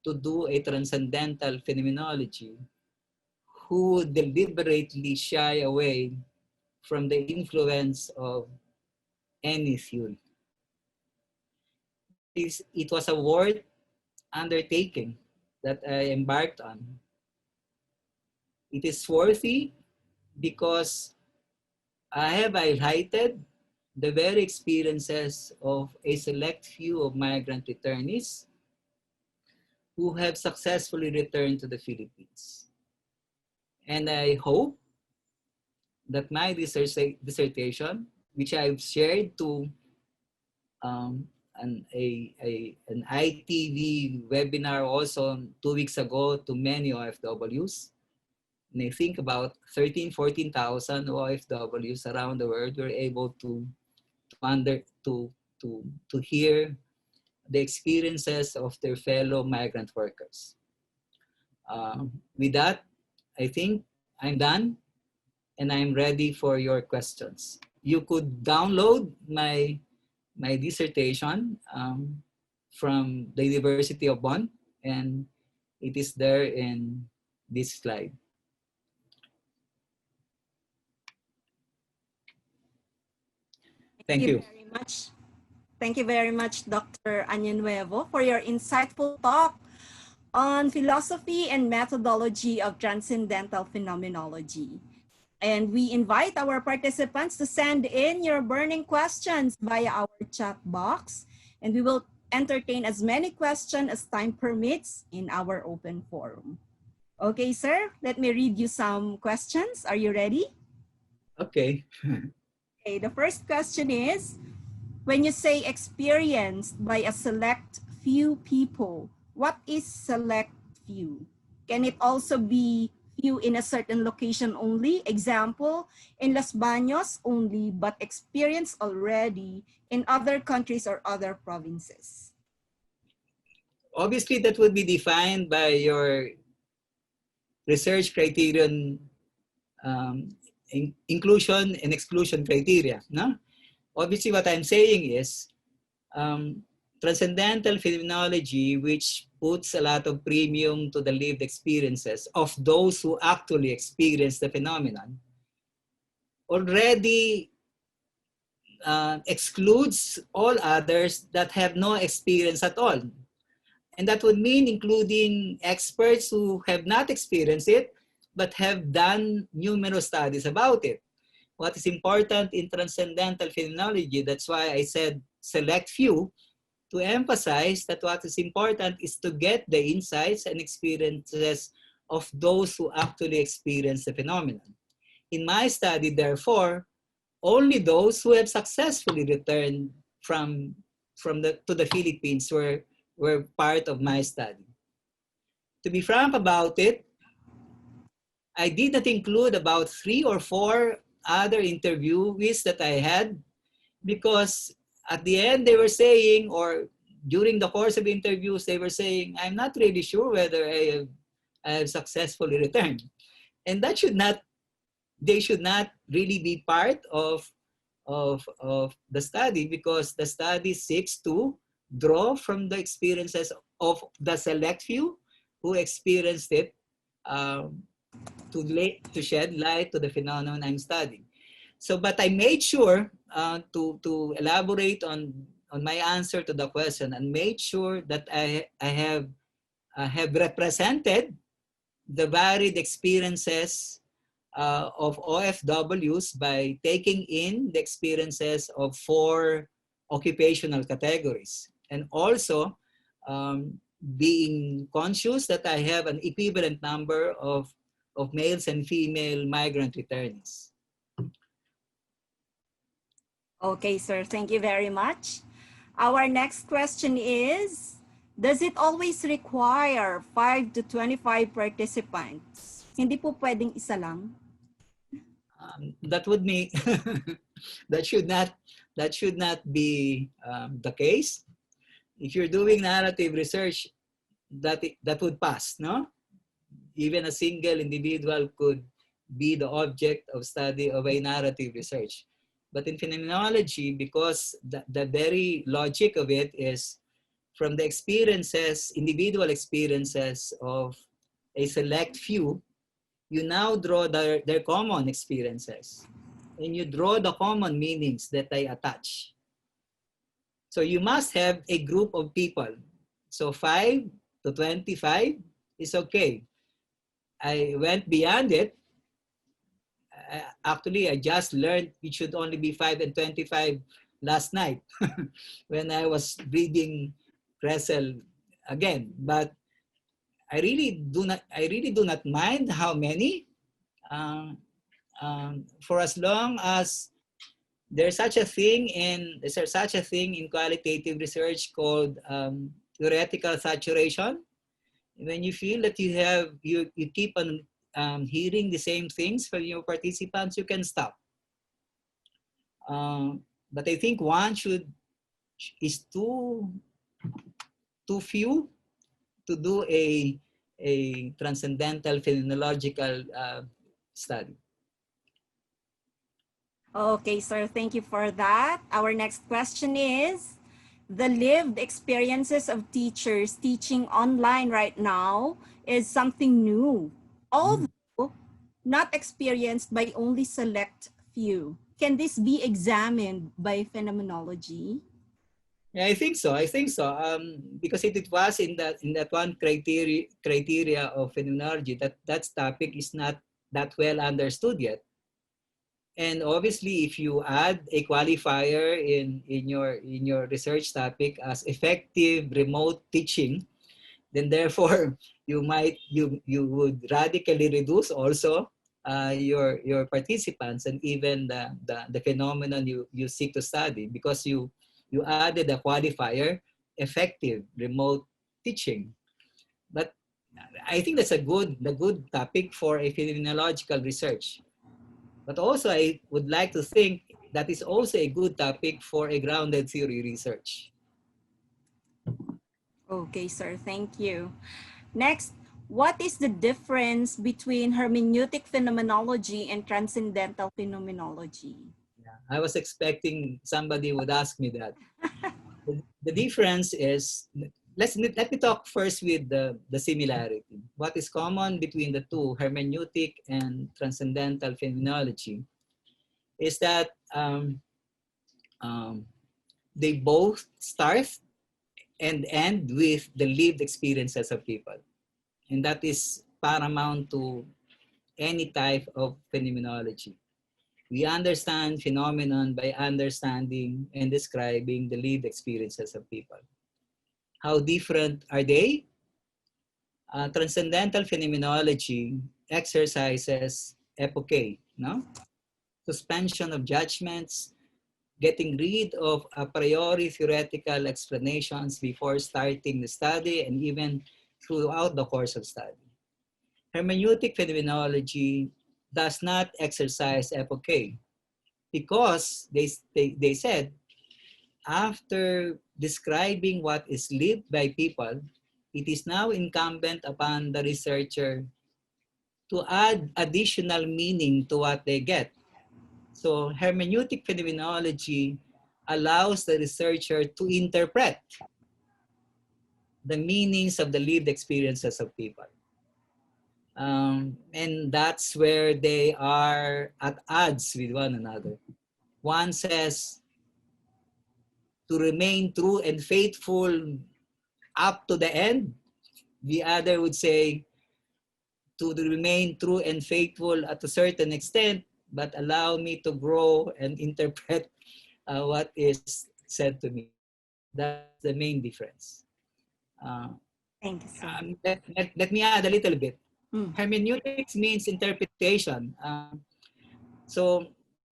to do a transcendental phenomenology who would deliberately shy away from the influence of any theory. It was a worth undertaking that I embarked on. It is worthy because I have highlighted the very experiences of a select few of migrant returnees who have successfully returned to the Philippines. And I hope that my dissertation, which I've shared to an ITV webinar also 2 weeks ago to many OFWs, and I think about 14,000 OFWs around the world were able to hear the experiences of their fellow migrant workers. With that, I think I'm done and I'm ready for your questions. You could download my dissertation from the University of Bonn, and it is there in this slide. Thank you. Very much. Thank you very much, Dr. Añonuevo, for your insightful talk on philosophy and methodology of transcendental phenomenology. And we invite our participants to send in your burning questions via our chat box, and we will entertain as many questions as time permits in our open forum. Okay, sir, let me read you some questions. Are you ready? Okay. Okay, the first question is, when you say experienced by a select few people, what is select few? Can it also be few in a certain location only? Example, in Los Baños only, but experienced already in other countries or other provinces? Obviously, that would be defined by your research criterion, inclusion and exclusion criteria. No? Obviously, what I'm saying is transcendental phenomenology, which puts a lot of premium to the lived experiences of those who actually experience the phenomenon, already excludes all others that have no experience at all. And that would mean including experts who have not experienced it, but have done numerous studies about it. What is important in transcendental phenomenology, that's why I said select few, to emphasize that what is important is to get the insights and experiences of those who actually experience the phenomenon. In my study, therefore, only those who have successfully returned to the Philippines were part of my study. To be frank about it, I did not include about 3 or 4 other interviewees that I had, because at the end they were saying, or during the course of interviews, they were saying, I'm not really sure whether I have successfully returned. And that they should not really be part of the study, because the study seeks to draw from the experiences of the select few who experienced it to shed light to the phenomenon I'm studying. So, but I made sure to elaborate on my answer to the question, and made sure that I have represented the varied experiences of OFWs by taking in the experiences of 4 occupational categories, and also being conscious that I have an equivalent number of males and female migrant returnees. Okay, sir, thank you very much. Our next question is, does it always require 5 to 25 participants? Hindi po pwedeng isa lang? That would be that should not be the case. If you're doing narrative research, that would pass, no? Even a single individual could be the object of study of a narrative research. But in phenomenology, because the very logic of it is from the experiences, individual experiences of a select few, you now draw their common experiences. And you draw the common meanings that they attach. So you must have a group of people. So 5 to 25 is okay. I went beyond it. Actually, I just learned it should only be 5 and 25 last night when I was reading Kressel again. But I really do not mind how many, for as long as there's such a thing in qualitative research called theoretical saturation. When you feel that you keep on hearing the same things from your participants, you can stop. But I think one is too too few to do a transcendental phenomenological study. Okay, sir, thank you for that. Our next question is, the lived experiences of teachers teaching online right now is something new, although not experienced by only select few. Can this be examined by phenomenology? Yeah, I think so. I think so. Because it was in that one criteria of phenomenology that topic is not that well understood yet. And obviously, if you add a qualifier in your research topic as effective remote teaching, then therefore you would radically reduce also your participants and even the phenomenon you seek to study, because you added a qualifier, effective remote teaching. But I think that's a good topic for a phenomenological research. But also I would like to think that is also a good topic for a grounded theory research. Okay, sir, thank you. Next, what is the difference between hermeneutic phenomenology and transcendental phenomenology? Yeah, I was expecting somebody would ask me that. The difference is, let me talk first with the similarity. What is common between the two, hermeneutic and transcendental phenomenology, is that they both start and end with the lived experiences of people. And that is paramount to any type of phenomenology. We understand phenomenon by understanding and describing the lived experiences of people. How different are they? Transcendental phenomenology exercises epoche, no? Suspension of judgments, getting rid of a priori theoretical explanations before starting the study and even throughout the course of study. Hermeneutic phenomenology does not exercise epoche because they said, after describing what is lived by people, it is now incumbent upon the researcher to add additional meaning to what they get. So hermeneutic phenomenology allows the researcher to interpret the meanings of the lived experiences of people. And that's where they are at odds with one another. One says to remain true and faithful up to the end. The other would say to remain true and faithful at a certain extent, but allow me to grow and interpret what is said to me. That's the main difference. Thank you, sir. Let me add a little bit. Hermeneutics means interpretation. So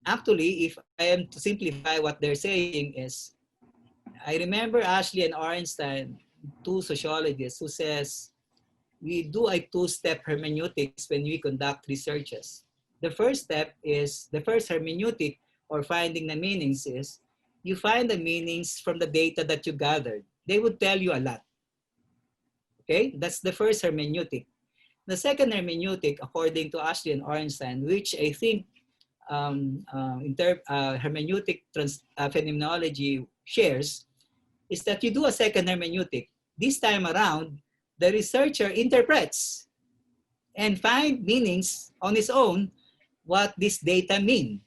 actually, if I am to simplify what they're saying is, I remember Ashley and Ornstein, two sociologists, who says, we do a two-step hermeneutics when we conduct researches. The first step is, the first hermeneutic or finding the meanings is, you find the meanings from the data that you gathered. They would tell you a lot. Okay, that's the first hermeneutic. The second hermeneutic, according to Ashley and Ornstein, which I think hermeneutic phenomenology shares, is that you do a second hermeneutic. This time around, the researcher interprets and finds meanings on his own what this data mean.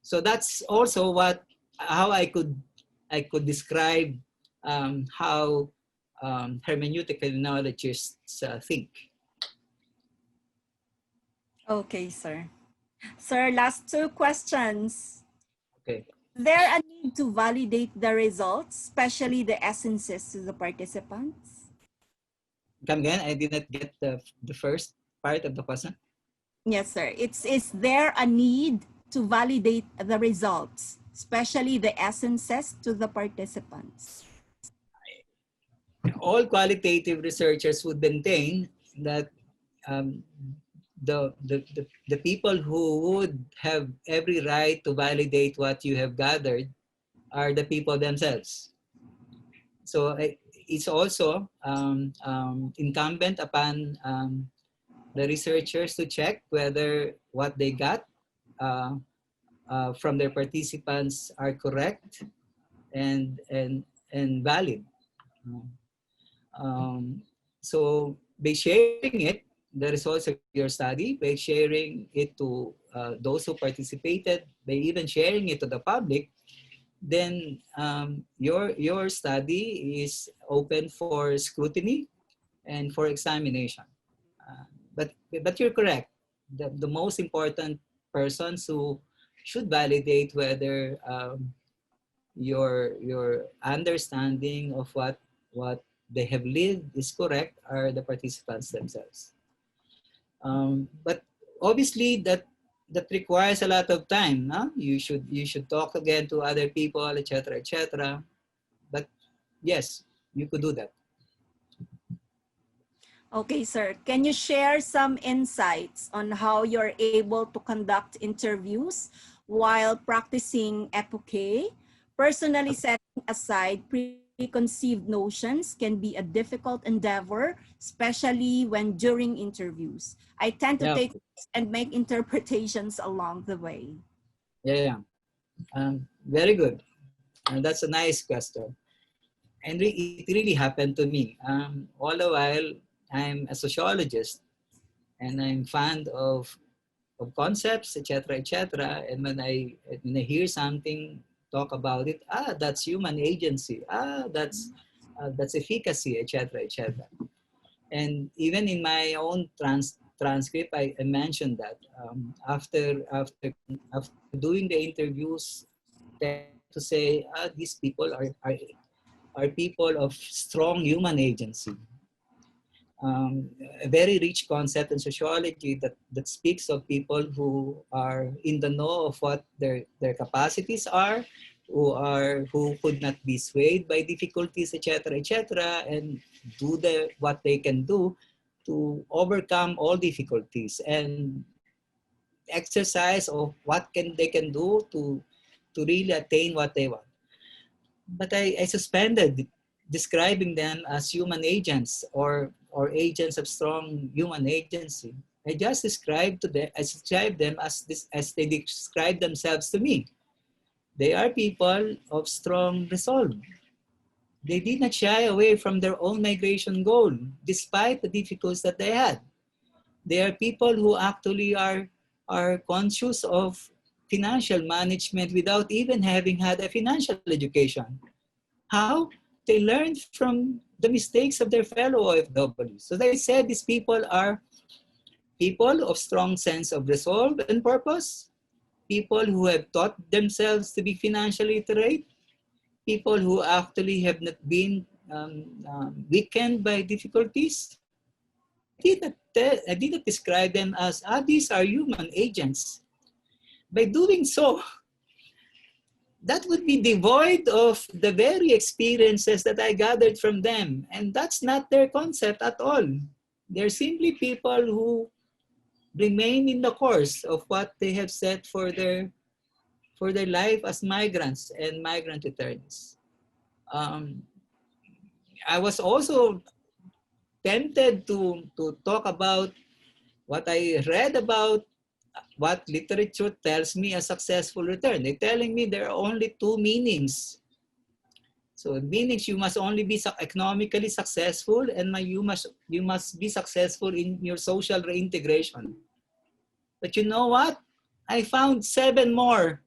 So that's also how I could describe how hermeneutic phenomenologists think. Okay, sir. Sir, last two questions. Okay. Is there a need to validate the results, especially the essences to the participants? Come again, I did not get the first part of the question. Yes, sir. Is there a need to validate the results, especially the essences to the participants? All qualitative researchers would maintain that the people who would have every right to validate what you have gathered are the people themselves. So it's also incumbent upon the researchers to check whether what they got from their participants are correct and valid. So by sharing it, the results of your study, by sharing it to those who participated, by even sharing it to the public, then your study is open for scrutiny and for examination. But you're correct. The most important persons who should validate whether your understanding of what they have lived is correct are the participants themselves. But obviously that requires a lot of time. No? You should talk again to other people, etc., etc. But yes, you could do that. Okay, sir. Can you share some insights on how you're able to conduct interviews while practicing epoche? Personally, setting aside preconceived notions can be a difficult endeavor, especially when during interviews. I tend to Yeah. take and make interpretations along the way. Yeah. Very good. That's a nice question. And it really happened to me. All the while, I'm a sociologist, and I'm fond of concepts, etc., etc. And when I hear something talk about it, that's human agency. That's efficacy, etc., etc. And even in my own transcript, I mentioned that after doing the interviews, to say these people are people of strong human agency. A very rich concept in sociology that speaks of people who are in the know of what their capacities are, who could not be swayed by difficulties, etc., etc., and do what they can do to overcome all difficulties and exercise of what they can do to really attain what they want. But I suspended describing them as human agents or agents of strong human agency. I just described them as they describe themselves to me. They are people of strong resolve. They did not shy away from their own migration goal, despite the difficulties that they had. They are people who actually are conscious of financial management without even having had a financial education. How? They learned from the mistakes of their fellow OFWs. So they said these people are people of strong sense of resolve and purpose, people who have taught themselves to be financially literate, people who actually have not been weakened by difficulties. I did not describe them as, these are human agents. By doing so, that would be devoid of the very experiences that I gathered from them. And that's not their concept at all. They're simply people who remain in the course of what they have set for their life as migrants and migrant returnees. I was also tempted to talk about what I read about what literature tells me a successful return. They're telling me there are only two meanings. So it means you must only be economically successful and you must be successful in your social reintegration. But you know what? I found 7 more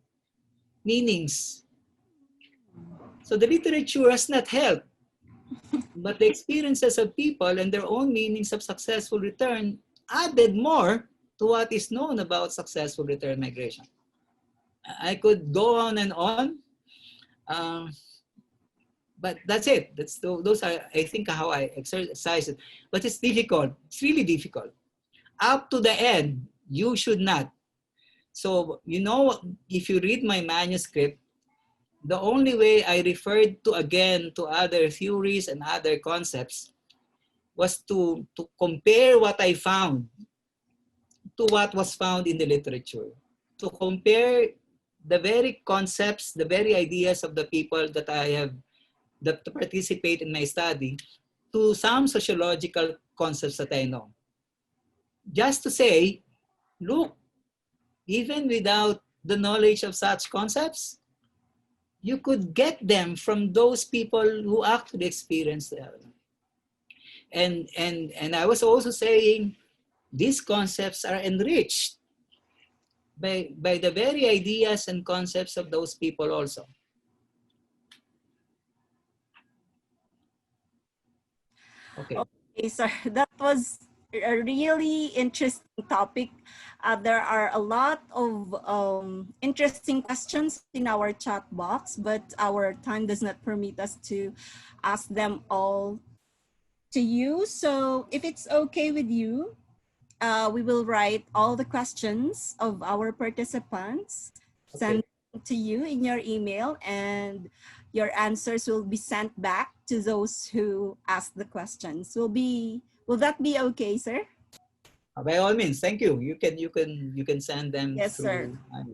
meanings. So the literature has not helped, but the experiences of people and their own meanings of successful return added more to what is known about successful return migration. I could go on and on, but that's it. Those are, I think, how I exercise it. But it's difficult. It's really difficult. Up to the end, you should not. So, if you read my manuscript, the only way I referred to other theories and other concepts was to compare what I found to what was found in the literature. To compare the very concepts, the very ideas of the people that I have that to participate in my study to some sociological concepts that I know. Just to say, look, even without the knowledge of such concepts, you could get them from those people who actually experience them. And I was also saying, these concepts are enriched by the very ideas and concepts of those people also. Okay. Okay, sir. That was a really interesting topic. There are a lot of interesting questions in our chat box, but our time does not permit us to ask them all to you. So if it's okay with you, we will write all the questions of our participants, send them to you in your email, and your answers will be sent back to those who asked the questions. Will that be okay, sir? By all means, thank you. You can send them Yes, through. sir.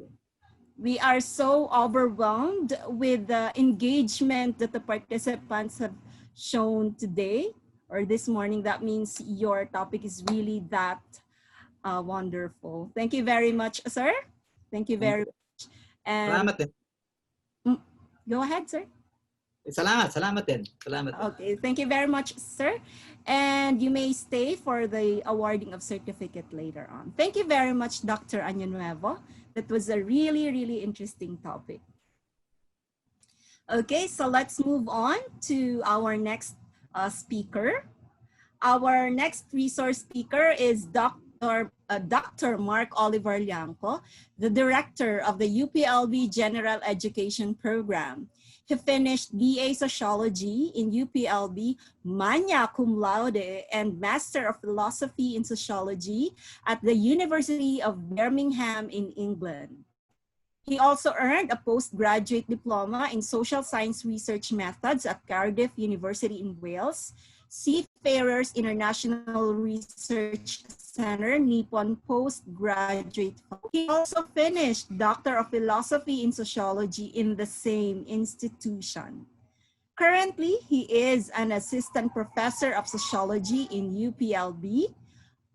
We are so overwhelmed with the engagement that the participants have shown today or this morning. That means your topic is really that wonderful. Thank you very much, sir. Thank you very much. And Salamat din. Go ahead, sir. Salamat din. Salamat din. Okay, thank you very much, sir. And you may stay for the awarding of certificate later on. Thank you very much, Dr. Añonuevo. That was a really, really interesting topic. Okay, so let's move on to our next speaker. Our next resource speaker is Dr. Mark Oliver Llangco, the director of the UPLB General Education Program. He finished BA Sociology in UPLB, magna cum laude, and Master of Philosophy in Sociology at the University of Birmingham in England. He also earned a postgraduate diploma in Social Science Research Methods at Cardiff University in Wales, Seafarers International Research Center, Nippon Postgraduate. He also finished Doctor of Philosophy in Sociology in the same institution. Currently, he is an assistant professor of sociology in UPLB.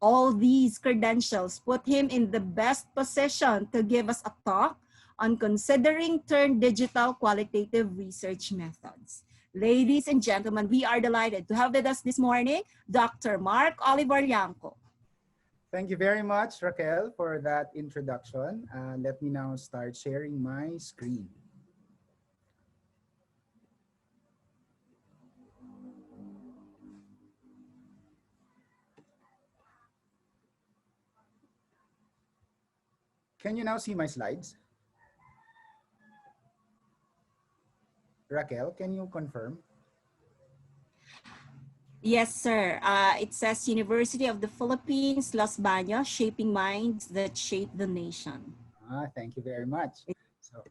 All these credentials put him in the best position to give us a talk on considering turn digital qualitative research methods. Ladies and gentlemen, we are delighted to have with us this morning, Dr. Mark Oliver Llangco. Thank you very much, Raquel, for that introduction. Let me now start sharing my screen. Can you now see my slides? Raquel, can you confirm? Yes, sir. It says University of the Philippines, Los Baños, shaping minds that shape the nation. Thank you very much. So,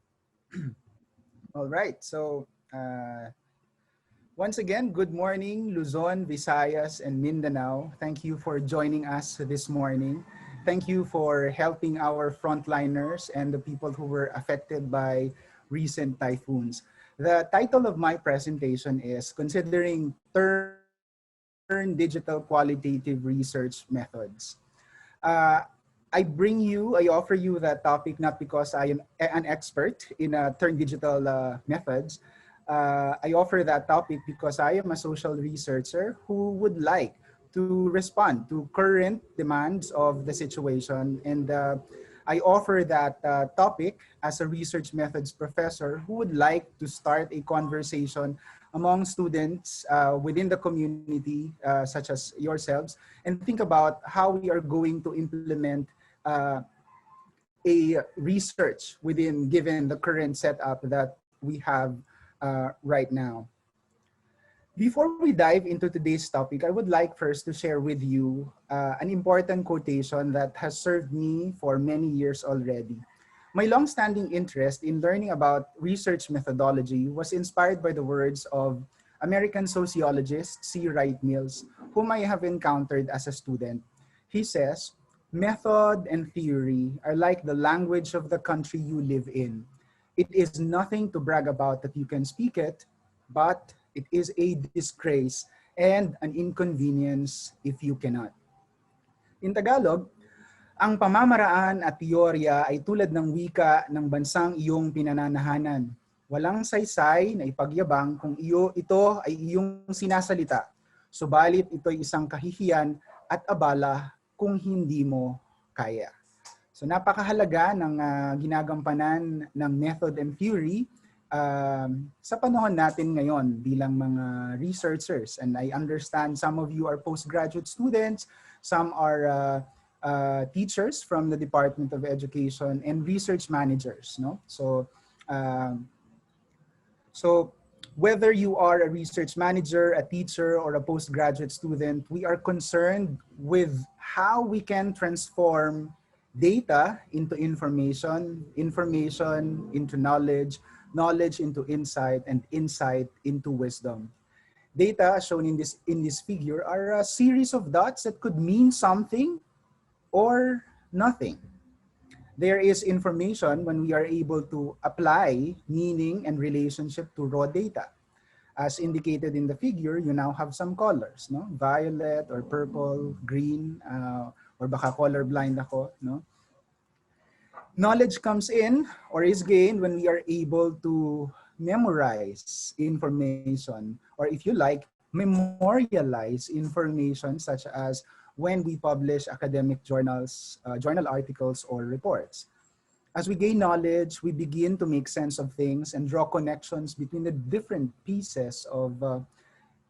all right. So, once again, good morning, Luzon, Visayas, and Mindanao. Thank you for joining us this morning. Thank you for helping our frontliners and the people who were affected by recent typhoons. The title of my presentation is Considering Turn Digital Qualitative Research Methods. I offer you that topic not because I am an expert in turn digital methods. I offer that topic because I am a social researcher who would like to respond to current demands of the situation, and I offer that topic as a research methods professor who would like to start a conversation among students within the community, such as yourselves, and think about how we are going to implement a research given the current setup that we have right now. Before we dive into today's topic, I would like first to share with you an important quotation that has served me for many years already. My long-standing interest in learning about research methodology was inspired by the words of American sociologist C. Wright Mills, whom I have encountered as a student. He says, "Method and theory are like the language of the country you live in. It is nothing to brag about that you can speak it, but It is a disgrace and an inconvenience if you cannot. In Tagalog, ang pamamaraan at teorya ay tulad ng wika ng bansang iyong pinananahanan. Walang saysay na ipagyabang kung ito ay iyong sinasalita. Subalit ito'y isang kahihiyan at abala kung hindi mo kaya. So napakahalaga ng ginagampanan ng method and theory sa panahon natin ngayon bilang mga researchers. And I understand some of you are postgraduate students, some are teachers from the Department of Education and research managers. No? So whether you are a research manager, a teacher, or a postgraduate student, we are concerned with how we can transform data into information, information into knowledge, knowledge into insight, and insight into wisdom. Data shown in this figure are a series of dots that could mean something or nothing. There is information when we are able to apply meaning and relationship to raw data. As indicated in the figure, you now have some colors, no? Violet or purple, green, or baka colorblind ako, no? Knowledge comes in or is gained when we are able to memorize information, or if you like, memorialize information, such as when we publish academic journals, journal articles or reports. As we gain knowledge, we begin to make sense of things and draw connections between the different pieces of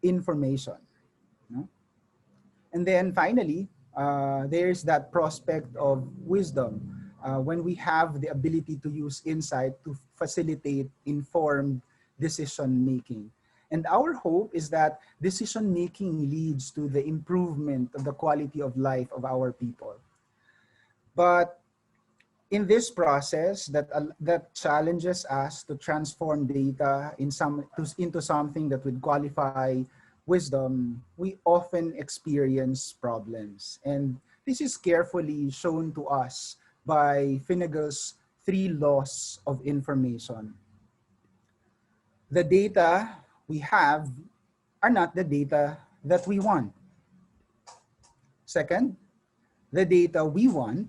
information. No? And then finally, there's that prospect of wisdom. When we have the ability to use insight to facilitate informed decision-making. And our hope is that decision-making leads to the improvement of the quality of life of our people. But in this process that challenges us to transform data into something that would qualify wisdom, we often experience problems. And this is carefully shown to us by Finnegan's 3 laws of information. The data we have are not the data that we want. Second, the data we want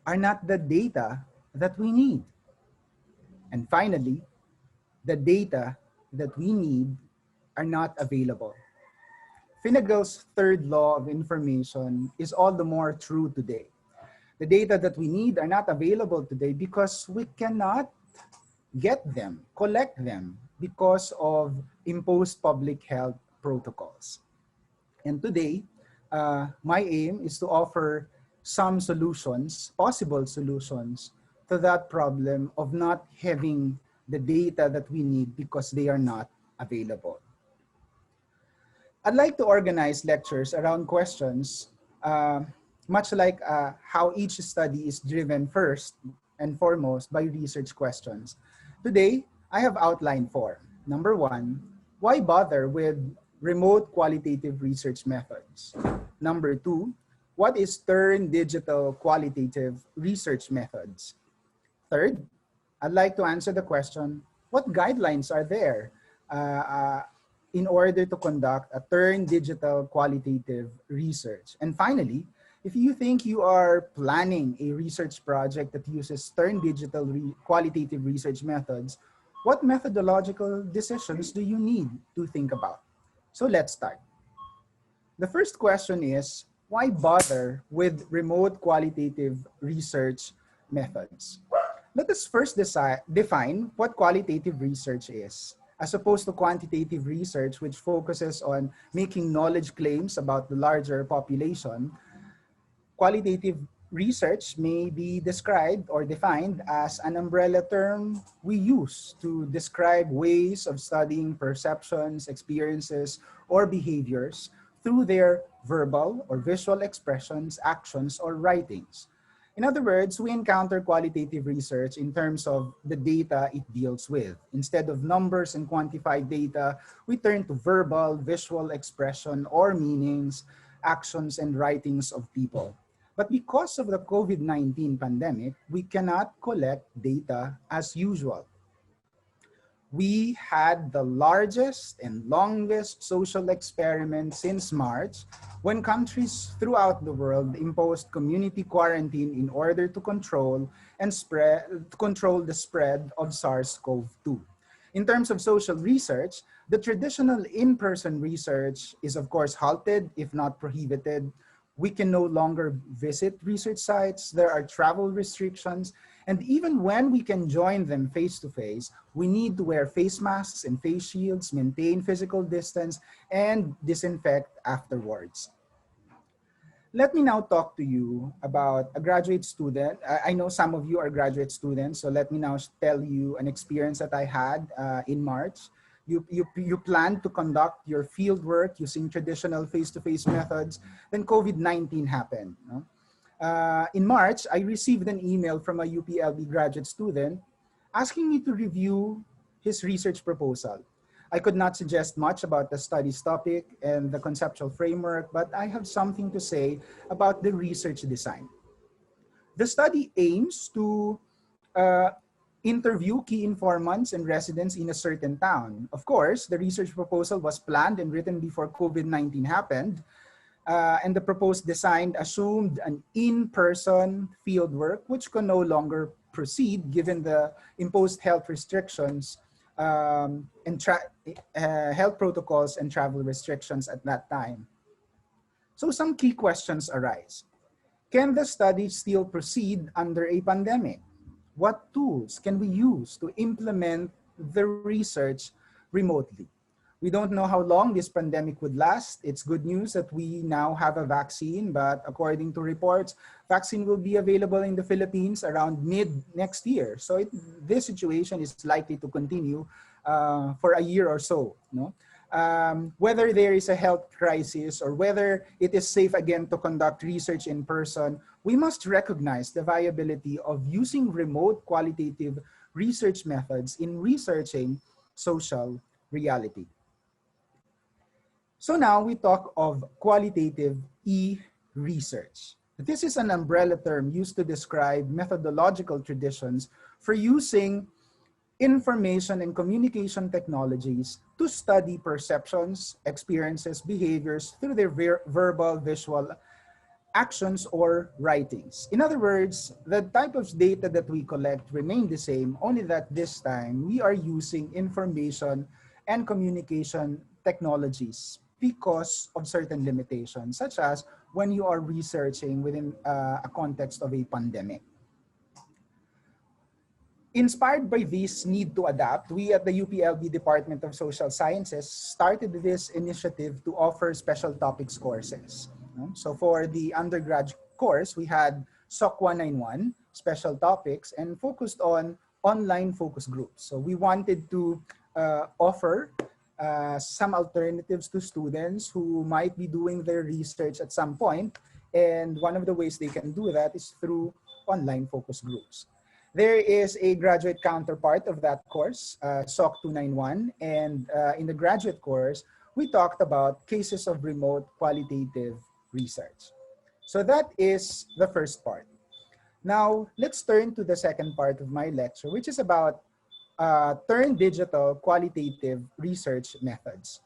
are not the data that we need. And finally, the data that we need are not available. Finnegan's 3rd law of information is all the more true today. The data that we need are not available today because we cannot get them, collect them, because of imposed public health protocols. And today, my aim is to offer some solutions, possible solutions, to that problem of not having the data that we need because they are not available. I'd like to organize lectures around questions, much like how each study is driven first and foremost by research questions. Today, I have outlined 4. Number 1, why bother with remote qualitative research methods? Number 2, what is digital qualitative research methods? Third, I'd like to answer the question, what guidelines are there in order to conduct a digital qualitative research? And finally, if you think you are planning a research project that uses digital qualitative research methods, what methodological decisions do you need to think about? So let's start. The first question is, why bother with remote qualitative research methods? Let us first define what qualitative research is, as opposed to quantitative research, which focuses on making knowledge claims about the larger population. Qualitative research may be described or defined as an umbrella term we use to describe ways of studying perceptions, experiences, or behaviors through their verbal or visual expressions, actions, or writings. In other words, we encounter qualitative research in terms of the data it deals with. Instead of numbers and quantified data, we turn to verbal, visual expression, or meanings, actions, and writings of people. But because of the COVID-19 pandemic, we cannot collect data as usual. we had the largest and longest social experiment since March, when countries throughout the world imposed community quarantine in order to control the spread of SARS-CoV-2. In terms of social research, the traditional in-person research is of course halted, if not prohibited. We can no longer visit research sites. There are travel restrictions. And even when we can join them face-to-face, we need to wear face masks and face shields, maintain physical distance, and disinfect afterwards. Let me now talk to you about a graduate student. I know some of you are graduate students, so let me now tell you an experience that I had in March. You plan to conduct your field work using traditional face-to-face methods, then COVID-19 happened. No? In March, I received an email from a UPLB graduate student asking me to review his research proposal. I could not suggest much about the study's topic and the conceptual framework, but I have something to say about the research design. The study aims to interview key informants and residents in a certain town. Of course, the research proposal was planned and written before COVID-19 happened, and the proposed design assumed an in-person fieldwork, which can no longer proceed given the imposed health restrictions and health protocols and travel restrictions at that time. So some key questions arise. Can the study still proceed under a pandemic? What tools can we use to implement the research remotely? We don't know how long this pandemic would last. It's good news that we now have a vaccine, but according to reports, vaccine will be available in the Philippines around mid next year. So this situation is likely to continue for a year or so. No? Whether there is a health crisis or whether it is safe again to conduct research in person, we must recognize the viability of using remote qualitative research methods in researching social reality. So now we talk of qualitative e-research. This is an umbrella term used to describe methodological traditions for using information and communication technologies to study perceptions, experiences, behaviors through their verbal, visual actions or writings. In other words, the type of data that we collect remain the same, only that this time we are using information and communication technologies because of certain limitations, such as when you are researching within a context of a pandemic. Inspired by this need to adapt, we at the UPLB Department of Social Sciences started this initiative to offer special topics courses. So for the undergrad course, we had SOC 191, special topics, and focused on online focus groups. So we wanted to offer some alternatives to students who might be doing their research at some point. And one of the ways they can do that is through online focus groups. There is a graduate counterpart of that course, SOC 291, and in the graduate course, we talked about cases of remote qualitative research. So that is the first part. Now, let's turn to the second part of my lecture, which is about turn digital qualitative research methods.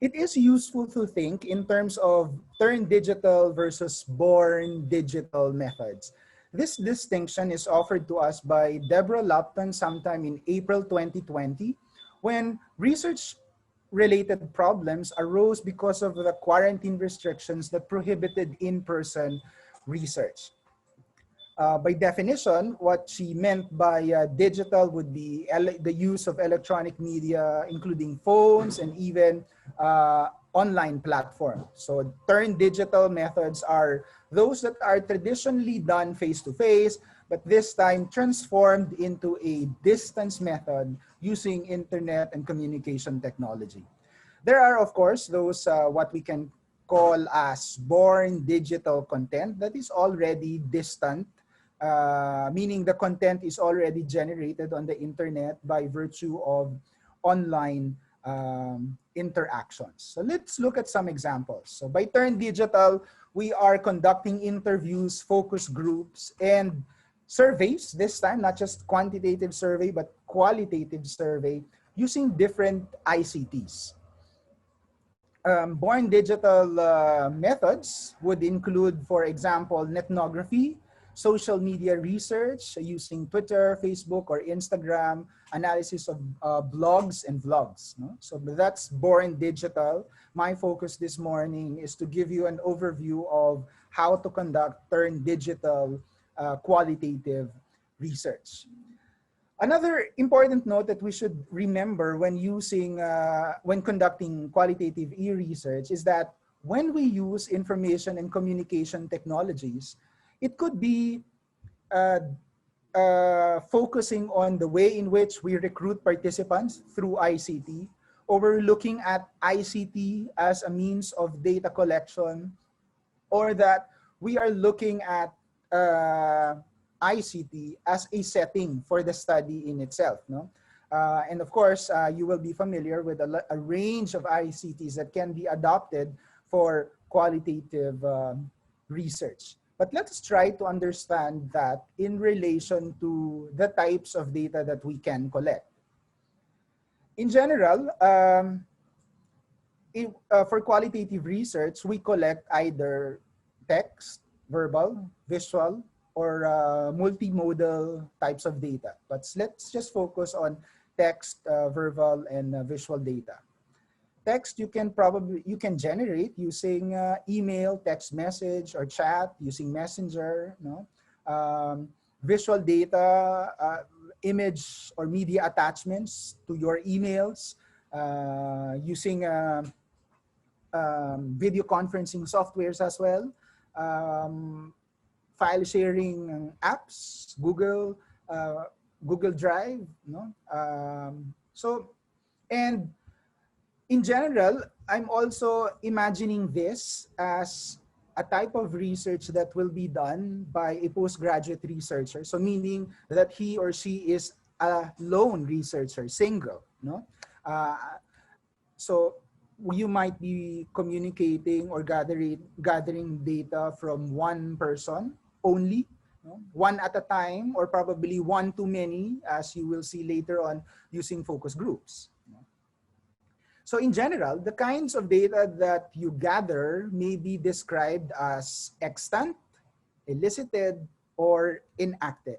It is useful to think in terms of turn digital versus born digital methods. This distinction is offered to us by Deborah Lupton sometime in April 2020, when research-related problems arose because of the quarantine restrictions that prohibited in-person research. By definition, what she meant by digital would be the use of electronic media, including phones and even online platforms. So turn digital methods are those that are traditionally done face-to-face, but this time transformed into a distance method using internet and communication technology. There are, of course, those what we can call as born digital content that is already distant, meaning the content is already generated on the internet by virtue of online interactions. So let's look at some examples. So by turn digital, we are conducting interviews, focus groups, and surveys this time, not just quantitative survey, but qualitative survey using different ICTs. Born digital methods would include, for example, ethnography, social media research using Twitter, Facebook, or Instagram, analysis of blogs and vlogs. No? So that's born digital. My focus this morning is to give you an overview of how to conduct turn digital qualitative research. Another important note that we should remember when when conducting qualitative e-research is that when we use information and communication technologies, it could be focusing on the way in which we recruit participants through ICT, or we're looking at ICT as a means of data collection, or that we are looking at ICT as a setting for the study in itself. No? And of course, you will be familiar with a range of ICTs that can be adopted for qualitative research. But let's try to understand that in relation to the types of data that we can collect. In general, for qualitative research, we collect either text, verbal, visual, or multimodal types of data. But let's just focus on text, verbal, and visual data. Text you can generate using email, text message, or chat using Messenger. No? Visual data, image or media attachments to your emails using video conferencing softwares as well. File sharing apps, Google Drive, no? And in general, I'm also imagining this as a type of research that will be done by a postgraduate researcher. So meaning that he or she is a lone researcher, single, no? So you might be communicating or gathering data from one person only, no? One at a time, or probably one too many, as you will see later on using focus groups. So in general, the kinds of data that you gather may be described as extant, elicited, or enacted.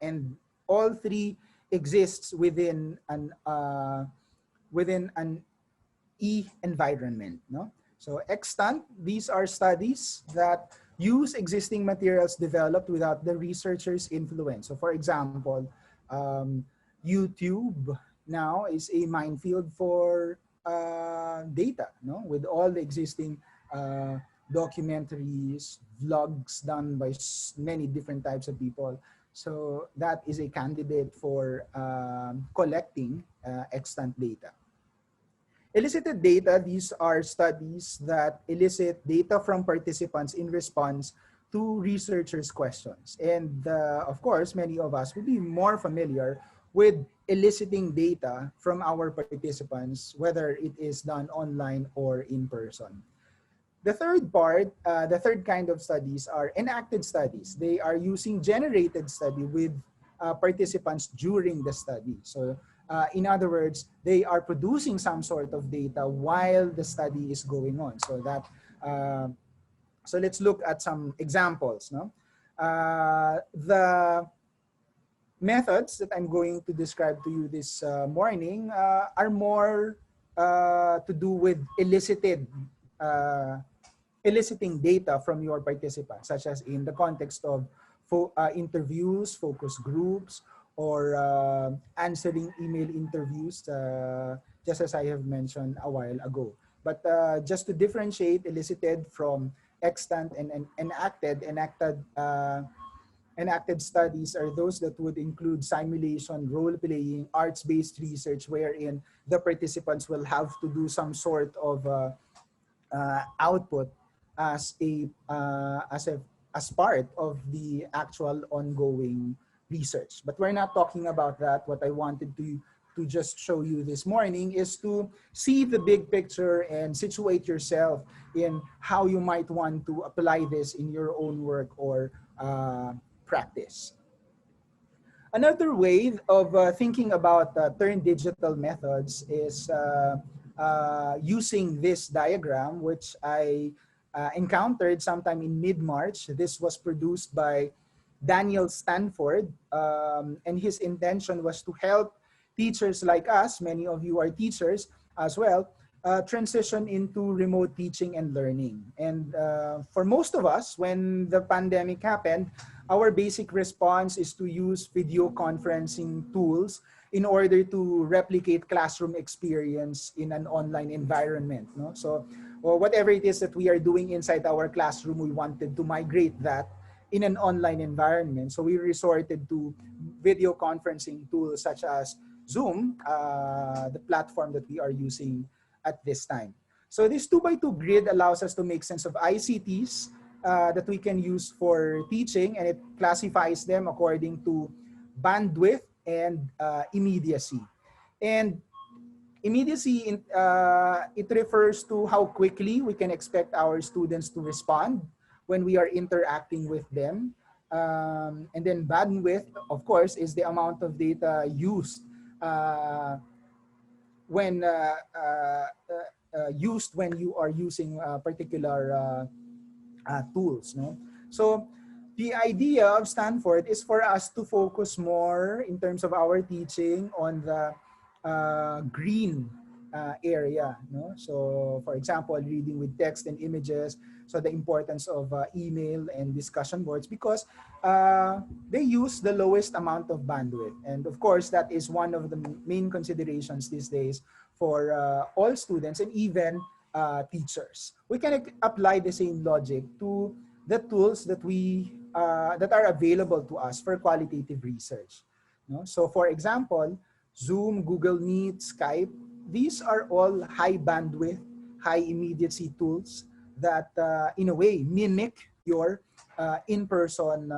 And all three exists within an e-environment. No? So extant, these are studies that use existing materials developed without the researcher's influence. So for example, YouTube now is a minefield for data, no? With all the existing documentaries, vlogs done by many different types of people. So that is a candidate for collecting extant data. Elicited data, these are studies that elicit data from participants in response to researchers' questions. And of course, many of us will be more familiar with eliciting data from our participants, whether it is done online or in person. The third part, the third kind of studies are enacted studies. They are using generated study with participants during the study. So in other words, they are producing some sort of data while the study is going on. So that, so let's look at some examples. No? The methods that I'm going to describe to you this morning are more to do with eliciting data from your participants, such as in the context of interviews, focus groups, or answering email interviews, just as I have mentioned a while ago. But just to differentiate elicited from extant and enacted studies are those that would include simulation, role-playing, arts-based research, wherein the participants will have to do some sort of output as part of the actual ongoing research. But we're not talking about that. What I wanted to just show you this morning is to see the big picture and situate yourself in how you might want to apply this in your own work or practice. Another way of thinking about turn digital methods is using this diagram, which I encountered sometime in mid-March. This was produced by Daniel Stanford, and his intention was to help teachers like us, many of you are teachers as well, transition into remote teaching and learning. And for most of us, when the pandemic happened, our basic response is to use video conferencing tools in order to replicate classroom experience in an online environment. No? So, or whatever it is that we are doing inside our classroom, we wanted to migrate that in an online environment. So we resorted to video conferencing tools such as Zoom, the platform that we are using at this time. So this 2x2 grid allows us to make sense of ICTs that we can use for teaching, and it classifies them according to bandwidth and immediacy. And immediacy, it refers to how quickly we can expect our students to respond when we are interacting with them. And then bandwidth, of course, is the amount of data used when you are using particular tools. No? So the idea of Stanford is for us to focus more in terms of our teaching on the green area. No? So for example, reading with text and images, so the importance of email and discussion boards, because they use the lowest amount of bandwidth. And of course, that is one of the main considerations these days for all students and even teachers. We can apply the same logic to the tools that that are available to us for qualitative research. No? So for example, Zoom, Google Meet, Skype, these are all high bandwidth, high immediacy tools that in a way mimic your in-person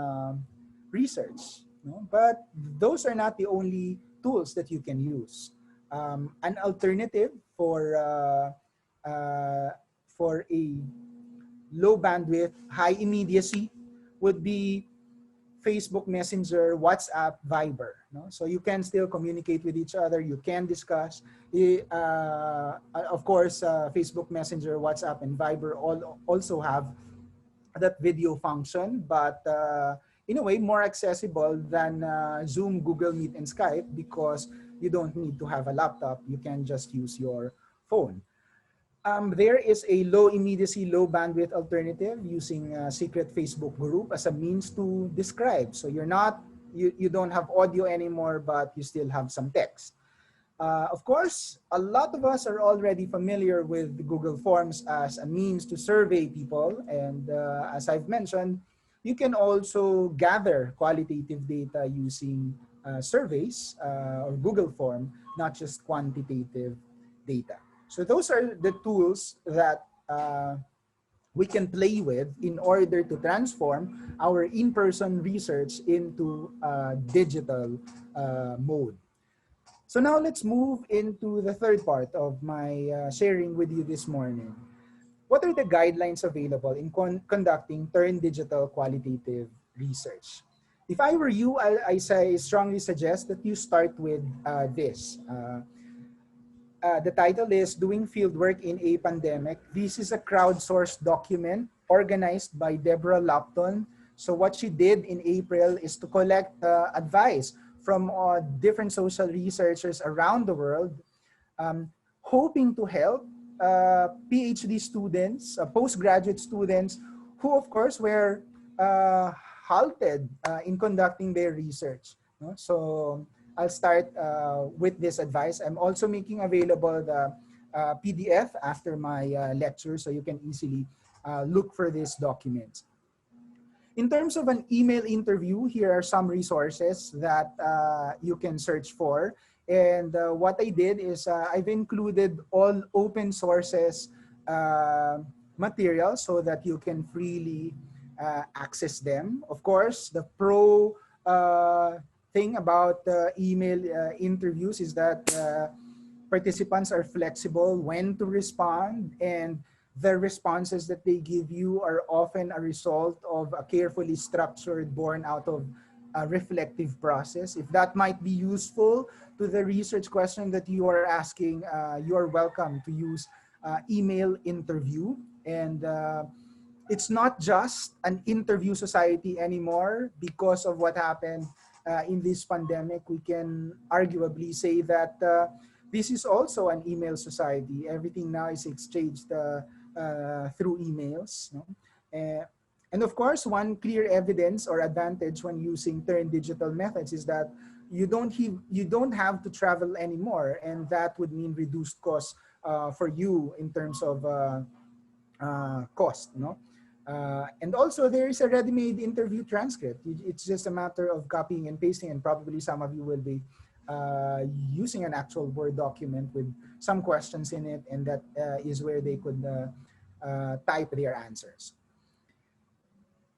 research. No? But those are not the only tools that you can use. An alternative for a low bandwidth, high immediacy would be Facebook Messenger, WhatsApp, Viber. No? So you can still communicate with each other. You can discuss. Of course, Facebook Messenger, WhatsApp, and Viber also have that video function, but in a way more accessible than Zoom, Google Meet, and Skype, because you don't need to have a laptop. You can just use your phone. There is a low immediacy, low bandwidth alternative using a secret Facebook group as a means to describe. So you don't have audio anymore, but you still have some text. Of course, a lot of us are already familiar with Google Forms as a means to survey people. And as I've mentioned, you can also gather qualitative data using surveys or Google Form, not just quantitative data. So those are the tools that we can play with in order to transform our in-person research into digital mode. So now let's move into the third part of my sharing with you this morning. What are the guidelines available in conducting turn digital qualitative research? If I were you, I strongly suggest that you start with this. The title is Doing Fieldwork in a Pandemic. This is a crowdsourced document organized by Deborah Lupton. So what she did in April is to collect advice from different social researchers around the world, hoping to help PhD students, postgraduate students, who of course were halted in conducting their research. No? So I'll start with this advice. I'm also making available the PDF after my lecture, so you can easily look for these documents. In terms of an email interview, here are some resources that you can search for. And what I did is I've included all open sources material so that you can freely access them. Of course, the pro thing about email interviews is that participants are flexible when to respond, and the responses that they give you are often a result of a carefully structured, born out of a reflective process. If that might be useful to the research question that you are asking, you are welcome to use email interview. And it's not just an interview society anymore because of what happened in this pandemic. We can arguably say that this is also an email society. Everything now is exchanged through emails. No? And of course, one clear evidence or advantage when using turn digital methods is that you don't have to travel anymore, and that would mean reduced costs for you in terms of cost. No? And also, there is a ready-made interview transcript. It's just a matter of copying and pasting, and probably some of you will be using an actual Word document with some questions in it, and that is where they could type their answers.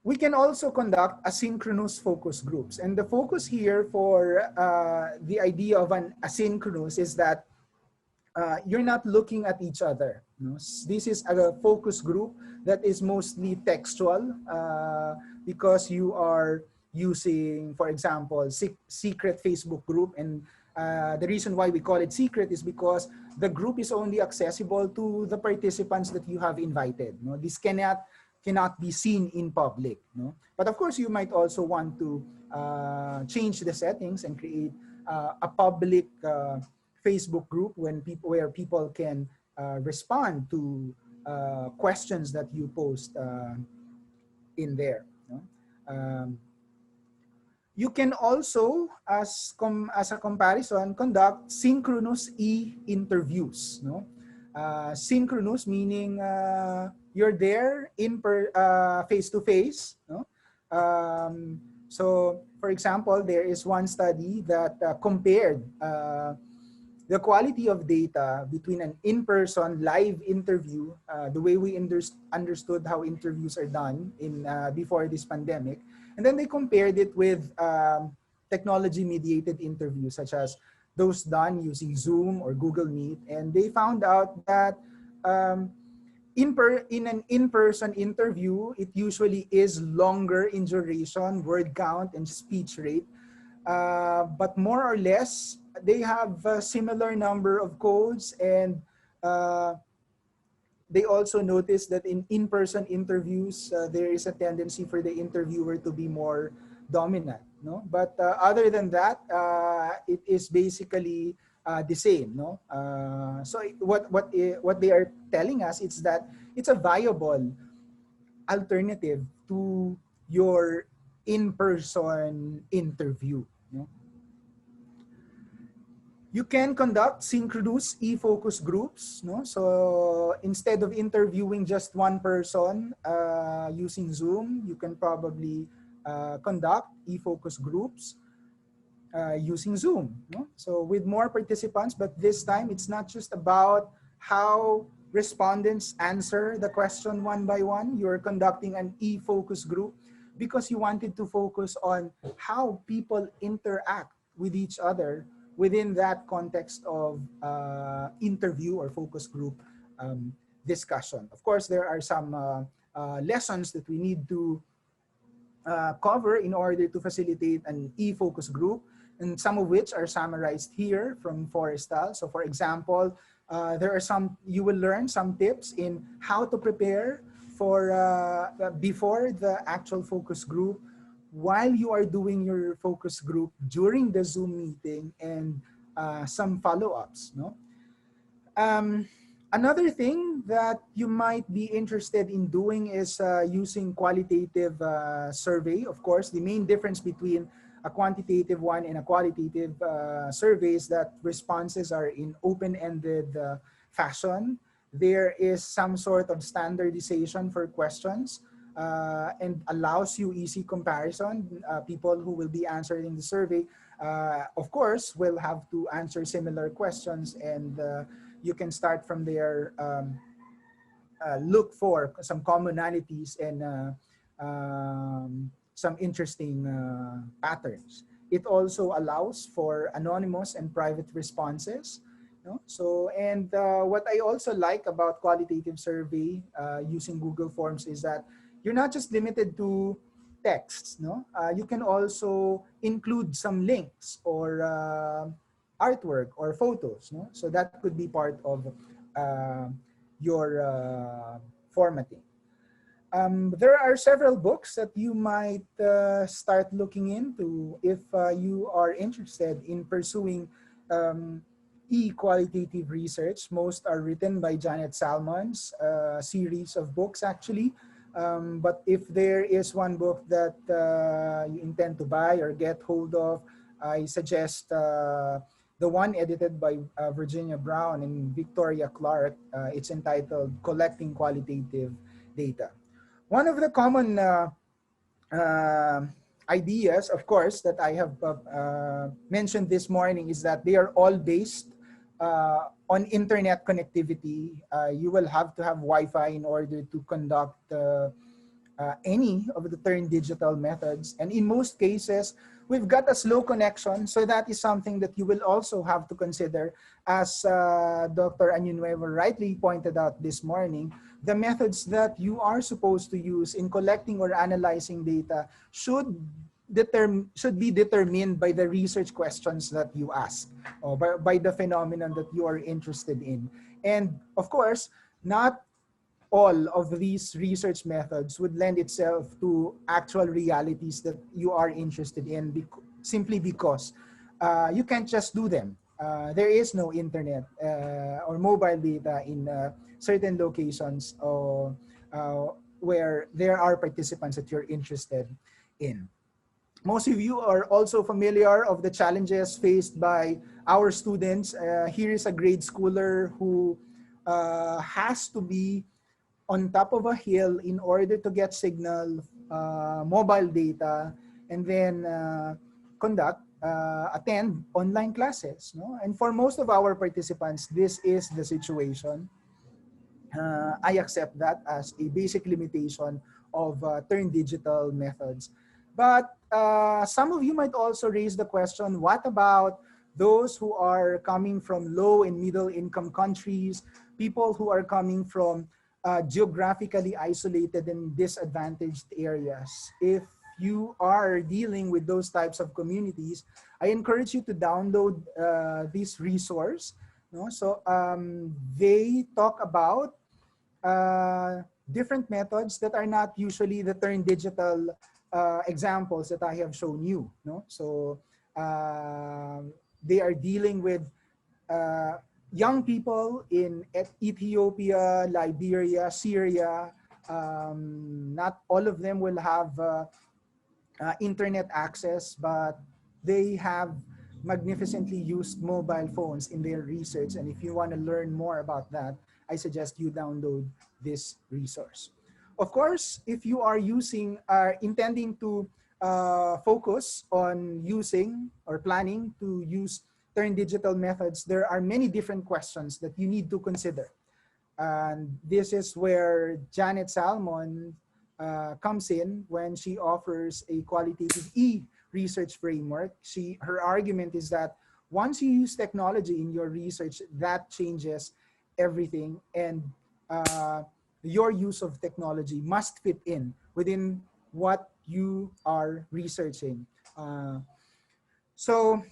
We can also conduct asynchronous focus groups. And the focus here for the idea of an asynchronous is that you're not looking at each other. You know? This is a focus group that is mostly textual because you are using, for example, secret Facebook group. And the reason why we call it secret is because the group is only accessible to the participants that you have invited. You know? This cannot be seen in public. No? But of course, you might also want to change the settings and create a public Facebook group where people can respond to questions that you post in there. No? You can also, as a comparison, conduct synchronous e-interviews. No? Synchronous meaning you're there face to face. No? So, for example, there is one study that compared the quality of data between an in-person live interview, the way we understood how interviews are done before this pandemic, and then they compared it with technology-mediated interviews, such as those done using Zoom or Google Meet, and they found out that in an in-person interview, it usually is longer in duration, word count, and speech rate. But more or less, they have a similar number of codes, and they also noticed that in in-person interviews, there is a tendency for the interviewer to be more dominant. No? But other than that, it is basically the same. No? So what they are telling us is that it's a viable alternative to your in-person interview. No? You can conduct synchronous e-focus groups. No? So instead of interviewing just one person using Zoom, you can probably conduct e-focus groups using Zoom. No? So with more participants, but this time it's not just about how respondents answer the question one by one. You're conducting an e-focus group because you wanted to focus on how people interact with each other within that context of interview or focus group discussion. Of course, there are some lessons that we need to cover in order to facilitate an e-focus group, and some of which are summarized here from Forrestal. So for example, you will learn some tips in how to prepare for before the actual focus group, while you are doing your focus group, during the Zoom meeting, and some follow-ups. No? Another thing that you might be interested in doing is using qualitative survey. Of course, the main difference between a quantitative one and a qualitative survey is that responses are in open-ended fashion. There is some sort of standardization for questions and allows you easy comparison. People who will be answering the survey, of course, will have to answer similar questions, and you can start from there, look for some commonalities and some interesting patterns. It also allows for anonymous and private responses. No? So, and what I also like about qualitative survey using Google Forms is that you're not just limited to texts. No, you can also include some links or artwork or photos. No, so that could be part of your formatting. There are several books that you might start looking into if you are interested in pursuing qualitative research. Most are written by Janet Salmon's series of books, actually. But if there is one book that you intend to buy or get hold of, I suggest the one edited by Virginia Brown and Victoria Clark. It's entitled Collecting Qualitative Data. One of the common ideas, of course, that I have mentioned this morning is that they are all based on internet connectivity. You will have to have Wi-Fi in order to conduct any of the turn digital methods. And in most cases, we've got a slow connection. So that is something that you will also have to consider. As Dr. Añonuevo rightly pointed out this morning, the methods that you are supposed to use in collecting or analyzing data should be determined by the research questions that you ask, or by the phenomenon that you are interested in. And of course, not all of these research methods would lend itself to actual realities that you are interested in, simply because you can't just do them. There is no internet or mobile data in certain locations where there are participants that you're interested in. Most of you are also familiar of the challenges faced by our students. Here is a grade schooler who has to be on top of a hill in order to get signal, mobile data, and then attend online classes. No? And for most of our participants, this is the situation. I accept that as a basic limitation of turn digital methods. But some of you might also raise the question, what about those who are coming from low and middle income countries, people who are coming from geographically isolated and disadvantaged areas? If you are dealing with those types of communities, I encourage you to download this resource. No? So they talk about different methods that are not usually the turn digital examples that I have shown you. No? So they are dealing with young people in Ethiopia, Liberia, Syria. Not all of them will have internet access, but they have magnificently used mobile phones in their research. And if you want to learn more about that, I suggest you download this resource. Of course, if you are intending to focus on using or planning to use turn digital methods, there are many different questions that you need to consider. And this is where Janet Salmon comes in when she offers a qualitative research framework. Her argument is that once you use technology in your research, that changes everything, and your use of technology must fit in within what you are researching. So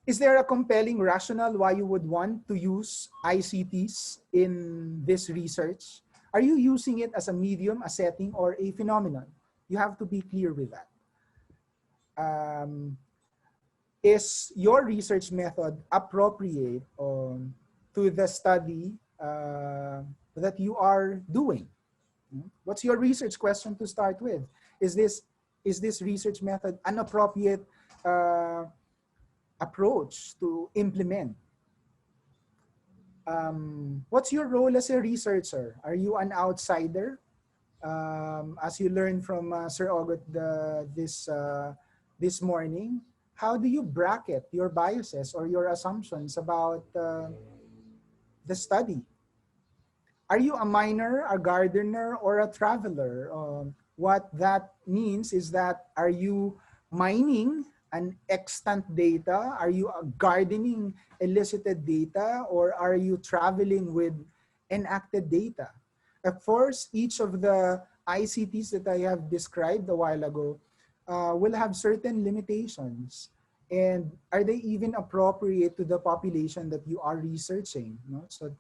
is there a compelling rationale why you would want to use ICTs in this research? Are you using it as a medium, a setting, or a phenomenon? You have to be clear with that. Is your research method appropriate to the study that you are doing? What's your research question to start with? Is this research method an appropriate approach to implement? What's your role as a researcher? Are you an outsider? As you learned from Sir August this morning, how do you bracket your biases or your assumptions about the study? Are you a miner, a gardener, or a traveler? What that means is that, are you mining an extant data? Are you gardening elicited data, or are you traveling with enacted data? Of course, each of the ICTs that I have described a while ago will have certain limitations. And are they even appropriate to the population that you are researching? No? So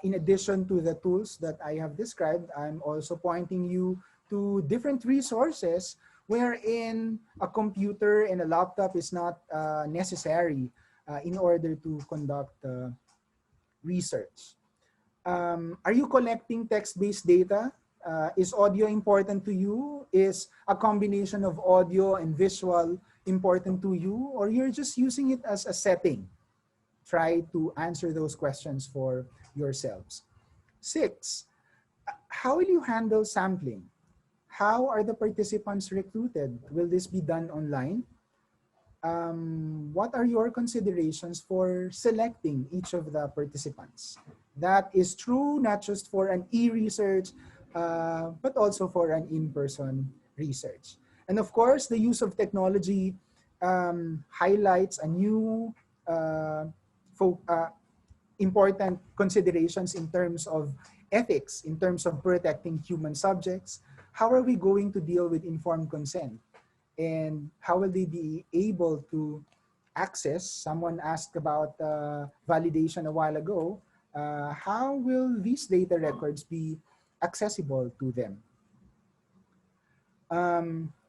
in addition to the tools that I have described, I'm also pointing you to different resources wherein a computer and a laptop is not necessary in order to conduct research. Are you collecting text-based data? Is audio important to you? Is a combination of audio and visual important to you? Or you're just using it as a setting? Try to answer those questions for yourselves. 6, how will you handle sampling? How are the participants recruited? Will this be done online? What are your considerations for selecting each of the participants? That is true not just for an e-research, but also for an in-person research. And of course, the use of technology highlights a new important considerations in terms of ethics, in terms of protecting human subjects. How are we going to deal with informed consent? And how will they be able to access? Someone asked about validation a while ago. How will these data records be accessible to them?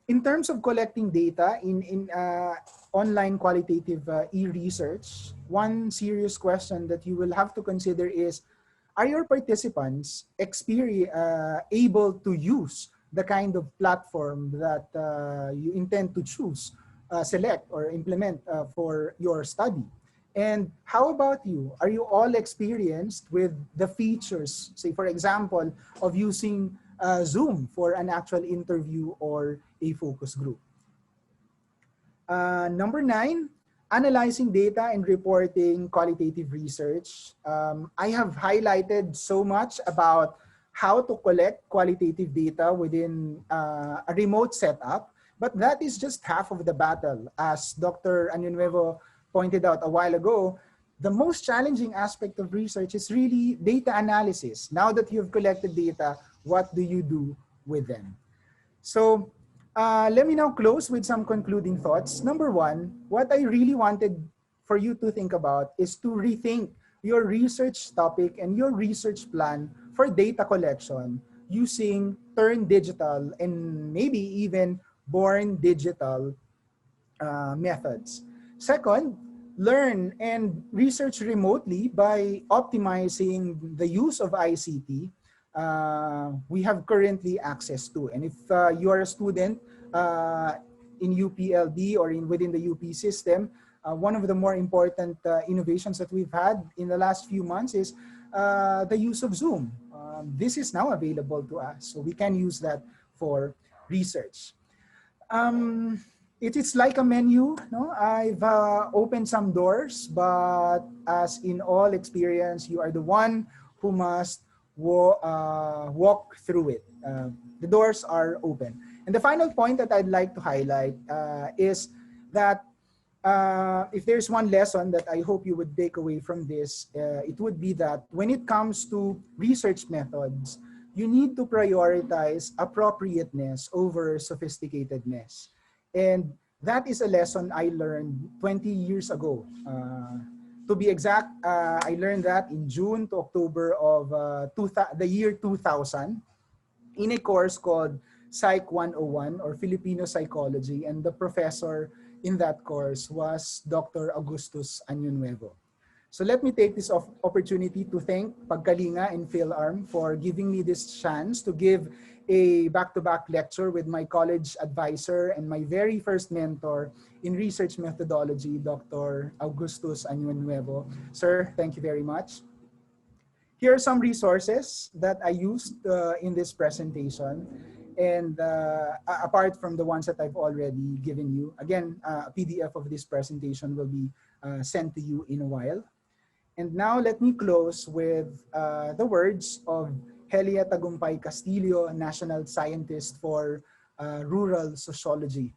In terms of collecting data in online qualitative e-research, one serious question that you will have to consider is, are your participants able to use the kind of platform that you intend to choose, select, or implement for your study? And how about you? Are you all experienced with the features, say for example, of using Zoom for an actual interview or a focus group? Number 9, analyzing data and reporting qualitative research. I have highlighted so much about how to collect qualitative data within a remote setup, but that is just half of the battle. As Dr. Añonuevo pointed out a while ago, the most challenging aspect of research is really data analysis. Now that you've collected data, what do you do with them? So let me now close with some concluding thoughts. Number 1, what I really wanted for you to think about is to rethink your research topic and your research plan for data collection using turn digital and maybe even born digital methods. Second, learn and research remotely by optimizing the use of ICT we have currently access to. And if you are a student in UPLB or within the UP system, one of the more important innovations that we've had in the last few months is the use of Zoom. This is now available to us, so we can use that for research. It's like a menu. No? I've opened some doors, but as in all experience, you are the one who must walk through it. The doors are open. And the final point that I'd like to highlight is that if there's one lesson that I hope you would take away from this, it would be that when it comes to research methods, you need to prioritize appropriateness over sophisticatedness. And that is a lesson I learned 20 years ago. To be exact, I learned that in June to October of the year 2000 in a course called Psych 101 or Filipino Psychology. And the professor in that course was Dr. Augustus Añonuevo. So let me take this opportunity to thank Pagkalinga and PHILARM for giving me this chance to give a back-to-back lecture with my college advisor and my very first mentor in research methodology, Dr. Augustus Añonuevo. Sir, thank you very much. Here are some resources that I used in this presentation. And apart from the ones that I've already given you, again, a PDF of this presentation will be sent to you in a while. And now let me close with the words of Helia Tagumpay Castillo, National Scientist for Rural Sociology.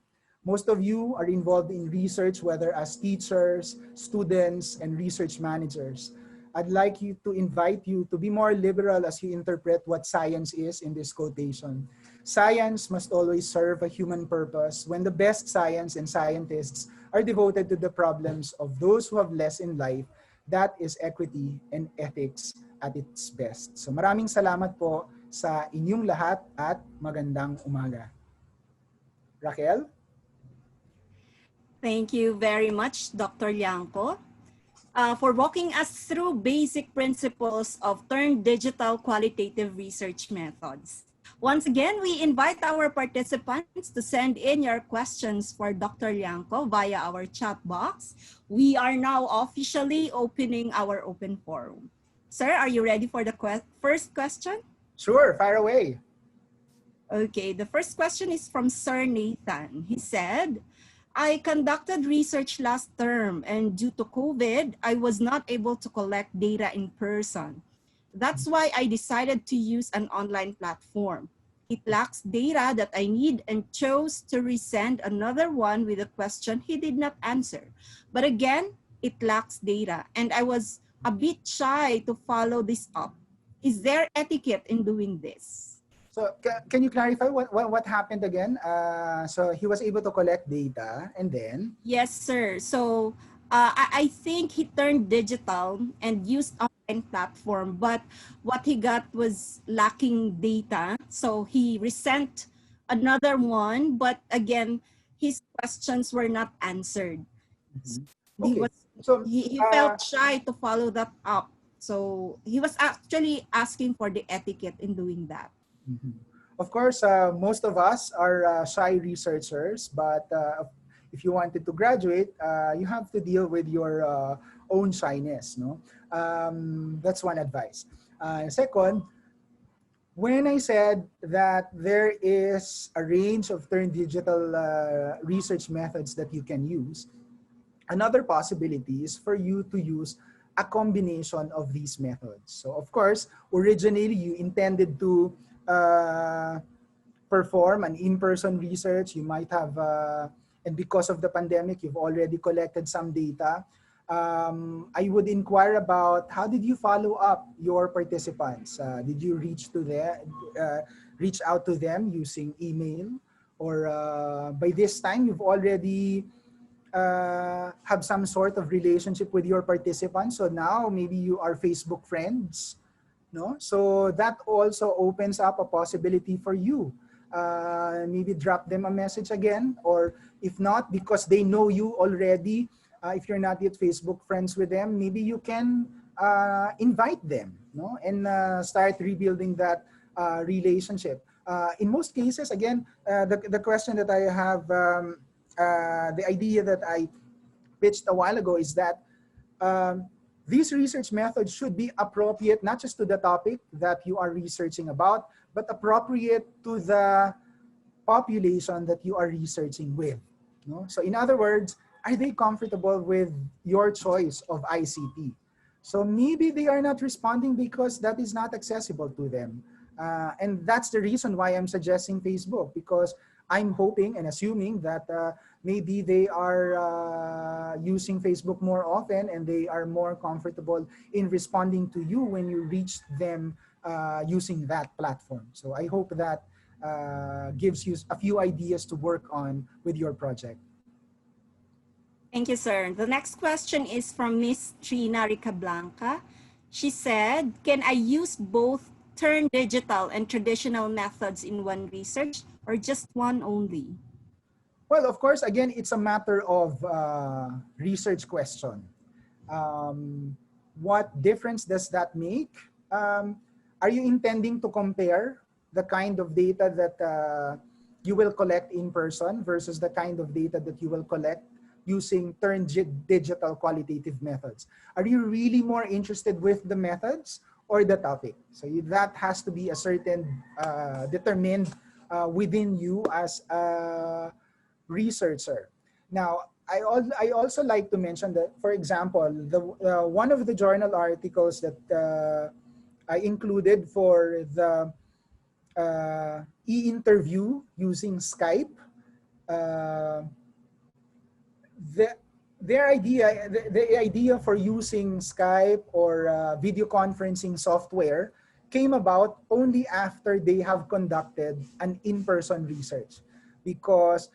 Most of you are involved in research, whether as teachers, students, and research managers. I'd like you to invite you to be more liberal as you interpret what science is in this quotation. Science must always serve a human purpose when the best science and scientists are devoted to the problems of those who have less in life. That is equity and ethics at its best. So maraming salamat po sa inyong lahat at magandang umaga. Raquel? Thank you very much, Dr. Llangco, for walking us through basic principles of turn digital qualitative research methods. Once again, we invite our participants to send in your questions for Dr. Llangco via our chat box. We are now officially opening our open forum. Sir, are you ready for the first question? Sure, fire away. Okay, the first question is from Sir Nathan. He said, I conducted research last term and due to COVID, I was not able to collect data in person. That's why I decided to use an online platform. It lacks data that I need and chose to resend another one with a question he did not answer. But again, it lacks data and I was a bit shy to follow this up. Is there etiquette in doing this? So can you clarify what happened again? So he was able to collect data and then? Yes, sir. So I think he turned digital and used online platform, but what he got was lacking data. So he resent another one, but again, his questions were not answered. Okay. He felt shy to follow that up. So he was actually asking for the etiquette in doing that. Of course, most of us are shy researchers, but if you wanted to graduate, you have to deal with your own shyness. No, that's one advice. Second, when I said that there is a range of turn digital research methods that you can use, another possibility is for you to use a combination of these methods. So of course, originally you intended to perform an in-person research. You might have, and because of the pandemic, you've already collected some data. I would inquire about how did you follow up your participants? Did you reach out to them using email? Or by this time, you've already have some sort of relationship with your participants. So now maybe you are Facebook friends. No? So that also opens up a possibility for you. Maybe drop them a message again, or if not, because they know you already, if you're not yet Facebook friends with them, maybe you can invite them, no? And start rebuilding that relationship. In most cases, again, the question that I have, the idea that I pitched a while ago is that these research methods should be appropriate not just to the topic that you are researching about, but appropriate to the population that you are researching with. No? So in other words, are they comfortable with your choice of ICT? So maybe they are not responding because that is not accessible to them. And that's the reason why I'm suggesting Facebook, because I'm hoping and assuming that maybe they are using Facebook more often and they are more comfortable in responding to you when you reach them using that platform. So I hope that gives you a few ideas to work on with your project. Thank you, sir. The next question is from Miss Trina Ricablanca. She said, can I use both turn digital and traditional methods in one research or just one only? Well, of course, again, it's a matter of research question. What difference does that make? Are you intending to compare the kind of data that you will collect in person versus the kind of data that you will collect using turn digital qualitative methods? Are you really more interested with the methods or the topic? So that has to be a certain determined within you as a researcher. Now, I also like to mention that, for example, one of the journal articles that I included for the e-interview using Skype, the the idea for using Skype or video conferencing software came about only after they have conducted an in-person research, because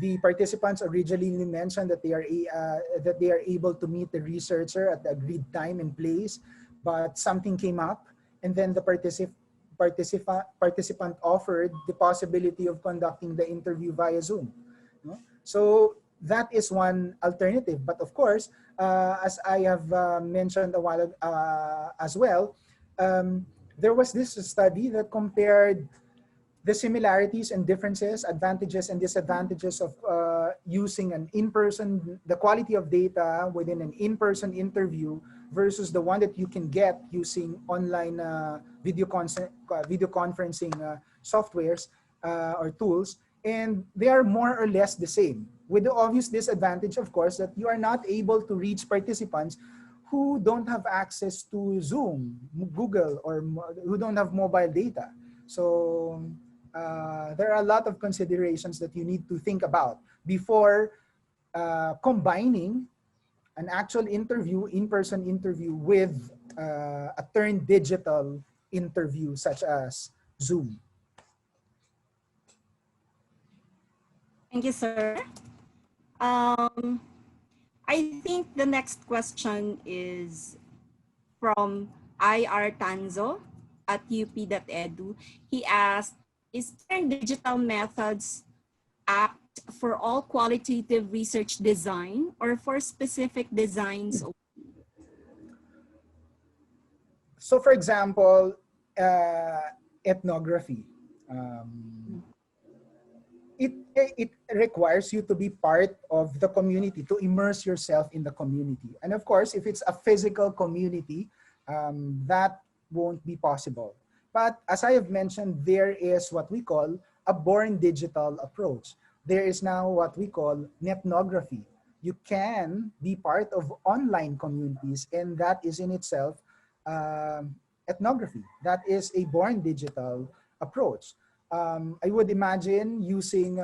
the participants originally mentioned that that they are able to meet the researcher at the agreed time and place, but something came up, and then the participant offered the possibility of conducting the interview via Zoom. No? So that is one alternative. But of course, as I have mentioned a while as well, there was this study that compared the similarities and differences, advantages and disadvantages of using an in-person, the quality of data within an in-person interview versus the one that you can get using online video conferencing softwares or tools. And they are more or less the same, with the obvious disadvantage, of course, that you are not able to reach participants who don't have access to Zoom, Google, or who don't have mobile data. So there are a lot of considerations that you need to think about before combining an actual interview, in-person interview, with a turned digital interview such as Zoom. Thank you, sir. I think the next question is from IR Tanzo at up.edu. He asked, is there digital methods apt for all qualitative research design or for specific designs? So for example, ethnography. It requires you to be part of the community, to immerse yourself in the community. And of course, if it's a physical community, that won't be possible. But as I have mentioned, there is what we call a born digital approach. There is now what we call nethnography. You can be part of online communities, and that is in itself ethnography. That is a born digital approach. I would imagine using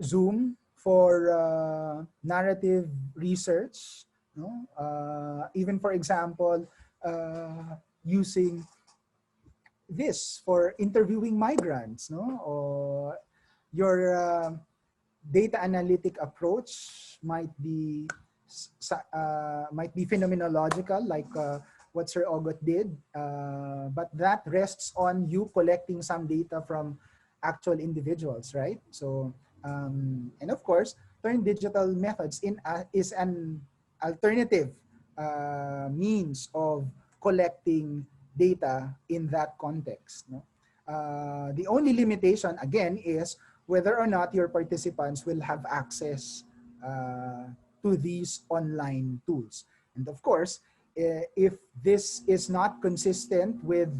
Zoom for narrative research, no? Even for example, using this for interviewing migrants, no? Or your data analytic approach might be phenomenological, like what Sir August did, but that rests on you collecting some data from actual individuals, right? So, and of course, turned digital methods is an alternative means of collecting data in that context. No? The only limitation, again, is whether or not your participants will have access to these online tools. And of course, if this is not consistent with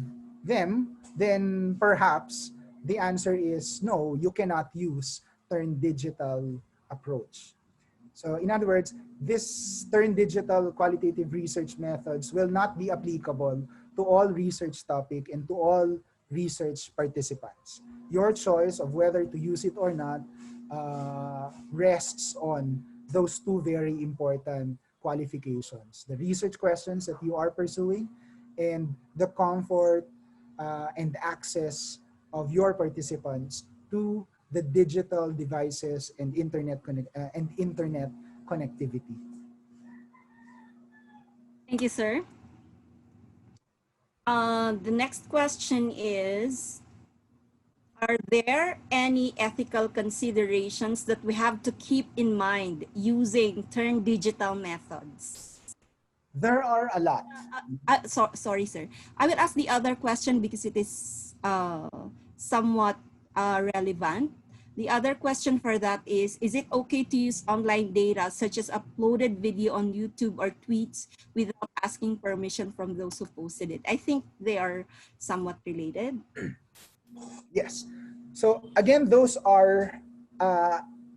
them, then perhaps the answer is no, you cannot use turned digital approach. So in other words, this turned digital qualitative research methods will not be applicable to all research topic and to all research participants. Your choice of whether to use it or not rests on those two very important qualifications: the research questions that you are pursuing and the comfort and access of your participants to the digital devices and internet connectivity. Thank you, sir. The next question is, are there any ethical considerations that we have to keep in mind using turned digital methods? There are a lot. Sorry, sir. I will ask the other question because it is somewhat relevant. The other question for that is it okay to use online data such as uploaded video on YouTube or tweets without asking permission from those who posted it? I think they are somewhat related. Yes. So again, those are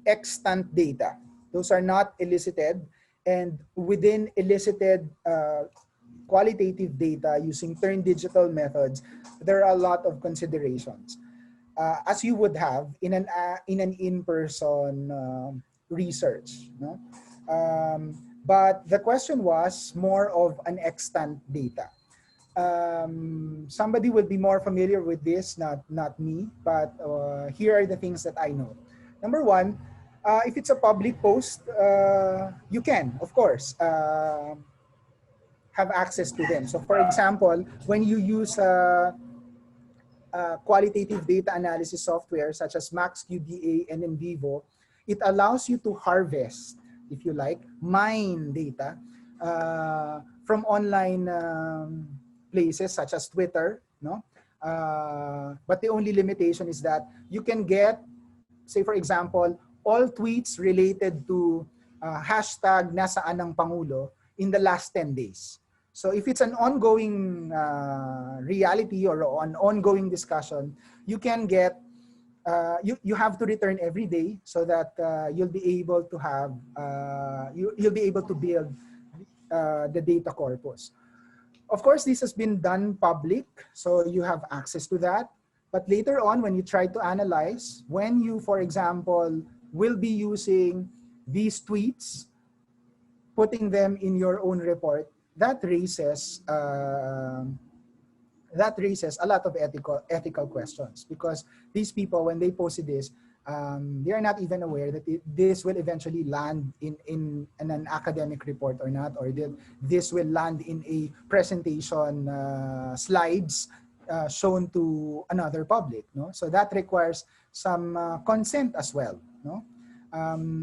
extant data. Those are not elicited. And within elicited qualitative data using turned digital methods, there are a lot of considerations. As you would have in an in-person research. No? But the question was more of an extant data. Somebody will be more familiar with this, not me, but here are the things that I know. Number one, if it's a public post, you can, of course, have access to them. So for example, when you use qualitative data analysis software such as MaxQDA and NVivo, it allows you to harvest, if you like, mine data from online places such as Twitter, no? But the only limitation is that you can get, say for example, all tweets related to hashtag nasaan ang Pangulo in the last 10 days. So if it's an ongoing reality or an ongoing discussion, you can get, you have to return every day so that you'll be able to have, you'll be able to build the data corpus. Of course, this has been done public, so you have access to that. But later on, when you try to analyze, when you, for example, will be using these tweets, putting them in your own report, that raises a lot of ethical questions, because these people, when they post this, they are not even aware that this will eventually land in an academic report or not, or that this will land in a presentation slides shown to another public. No? So that requires some consent as well. No?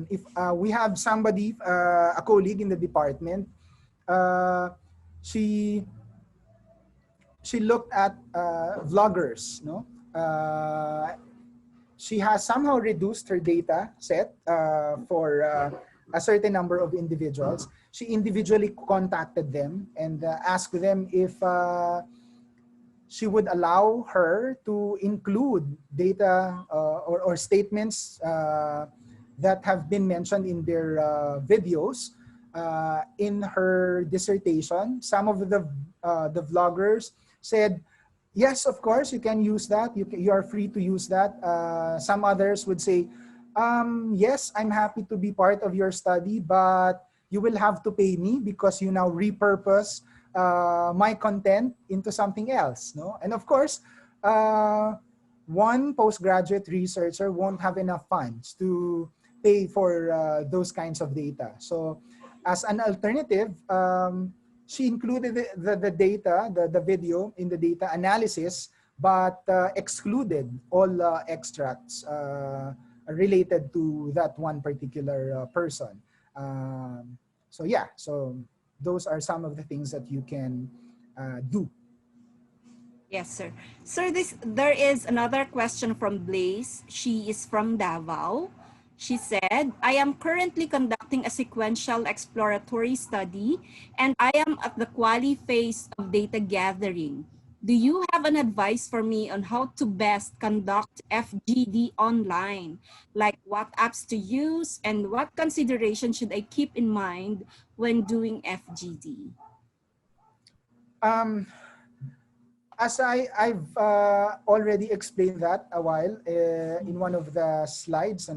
If we have somebody, a colleague in the department, she looked at vloggers. No? She has somehow reduced her data set for a certain number of individuals. She individually contacted them and asked them if she would allow her to include data or statements that have been mentioned in their videos in her dissertation. Some of the vloggers said, yes, of course, you can use that. You are free to use that. Some others would say, yes, I'm happy to be part of your study, but you will have to pay me because you now repurpose my content into something else. No? And of course, one postgraduate researcher won't have enough funds to pay for those kinds of data. So as an alternative, she included the data, the video in the data analysis, but excluded all extracts related to that one particular person. So yeah, so those are some of the things that you can do. Yes, sir. Sir, there is another question from Blaze. She is from Davao. She said, I am currently conducting a sequential exploratory study and I am at the quali phase of data gathering. Do you have an advice for me on how to best conduct FGD online? Like what apps to use and what consideration should I keep in mind when doing FGD? As I've already explained that a while in one of the slides,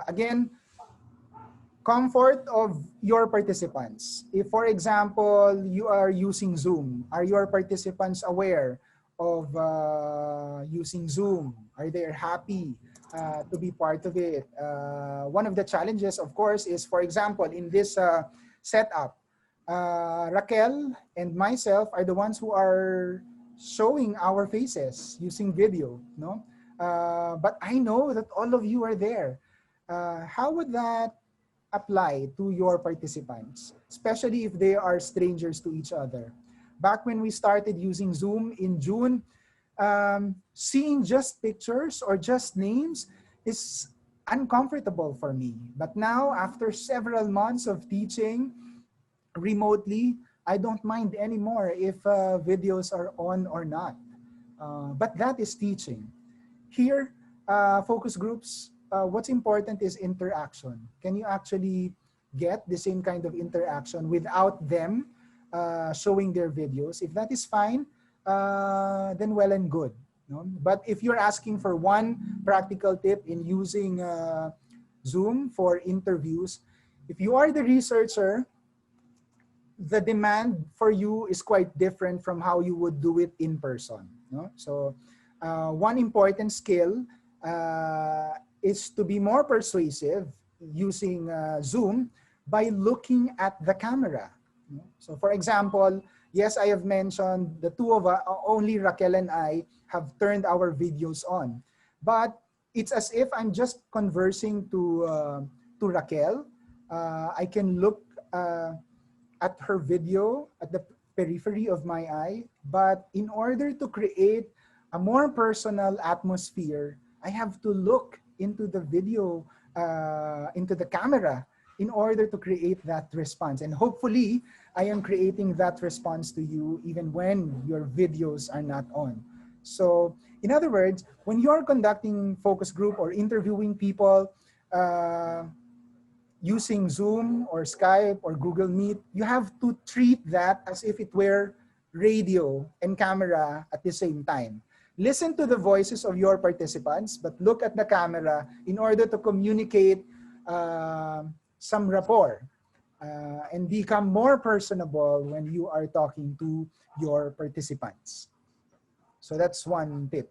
again, comfort of your participants. If, for example, you are using Zoom, are your participants aware of using Zoom? Are they happy to be part of it? One of the challenges, of course, is, for example, in this setup, Raquel and myself are the ones who are showing our faces using video, no? But I know that all of you are there. How would that apply to your participants, especially if they are strangers to each other? Back when we started using Zoom in June, seeing just pictures or just names is uncomfortable for me. But now, after several months of teaching remotely, I don't mind anymore if videos are on or not. But that is teaching. Here, focus groups, what's important is interaction. Can you actually get the same kind of interaction without them showing their videos? If that is fine, then well and good. No? But if you're asking for one practical tip in using Zoom for interviews. If you are the researcher, the demand for you is quite different from how you would do it in person. No? So one important skill is to be more persuasive using Zoom by looking at the camera. So for example, yes, I have mentioned the two of us, only Raquel and I have turned our videos on. But it's as if I'm just conversing to Raquel. I can look at her video at the periphery of my eye. But in order to create a more personal atmosphere, I have to look into the video, into the camera, in order to create that response. And hopefully, I am creating that response to you even when your videos are not on. So, in other words, when you're conducting focus group or interviewing people using Zoom or Skype or Google Meet, you have to treat that as if it were radio and camera at the same time. Listen to the voices of your participants, but look at the camera in order to communicate some rapport and become more personable when you are talking to your participants. So that's one tip.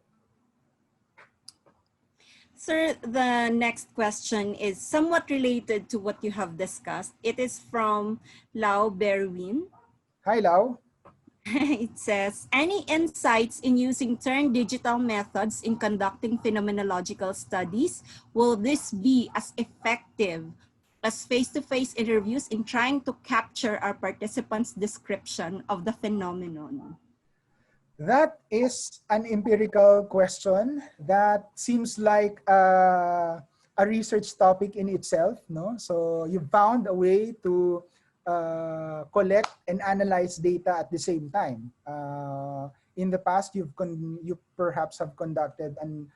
Sir, the next question is somewhat related to what you have discussed. It is from Lau Berwin. Hi, Lau. It says, any insights in using turned digital methods in conducting phenomenological studies? Will this be as effective as face-to-face interviews in trying to capture our participants' description of the phenomenon? That is an empirical question that seems like a research topic in itself. No? So you found a way to collect and analyze data at the same time. In the past, you perhaps have conducted an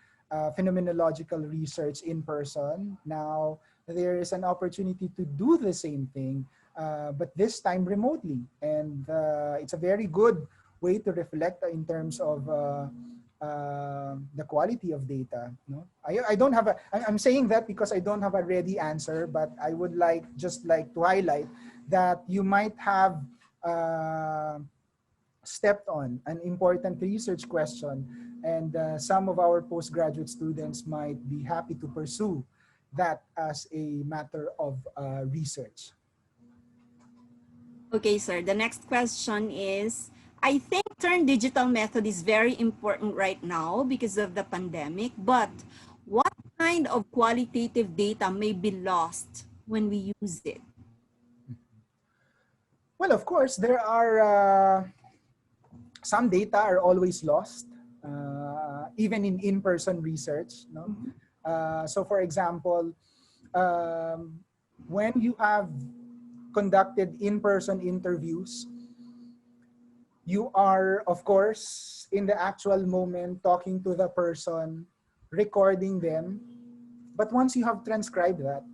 phenomenological research in person. Now, there is an opportunity to do the same thing, but this time remotely. And it's a very good way to reflect in terms of the quality of data. No? I don't have a, I'm saying that because I don't have a ready answer, but I would just like to highlight that you might have stepped on an important research question, and some of our postgraduate students might be happy to pursue that as a matter of research. Okay, sir. The next question is, I think turned digital method is very important right now because of the pandemic, but what kind of qualitative data may be lost when we use it? Well, of course, there are some data are always lost, even in in-person research. No? So for example, when you have conducted in-person interviews, you are, of course, in the actual moment talking to the person, recording them. But once you have transcribed that,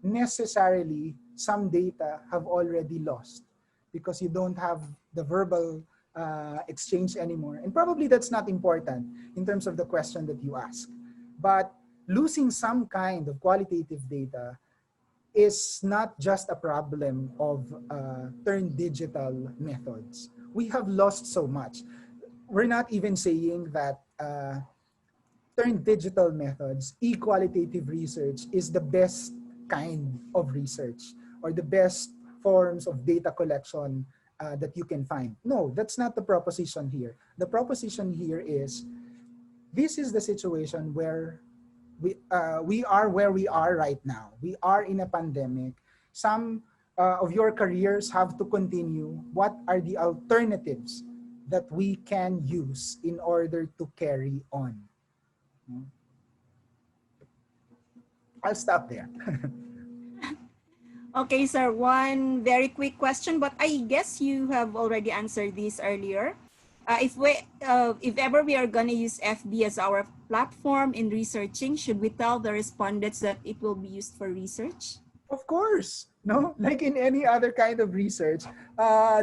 necessarily some data have already lost because you don't have the verbal exchange anymore. And probably that's not important in terms of the question that you ask. But losing some kind of qualitative data is not just a problem of turned digital methods. We have lost so much. We're not even saying that turned digital methods, qualitative research is the best kind of research or the best forms of data collection that you can find. No, that's not the proposition here. The proposition here is, this is the situation where we are where we are right now. We are in a pandemic. Some of your careers have to continue. What are the alternatives that we can use in order to carry on? I'll stop there. Okay, sir, one very quick question, but I guess you have already answered this earlier. If ever we are going to use FB as our platform in researching, should we tell the respondents that it will be used for research? Of course, no? Like in any other kind of research,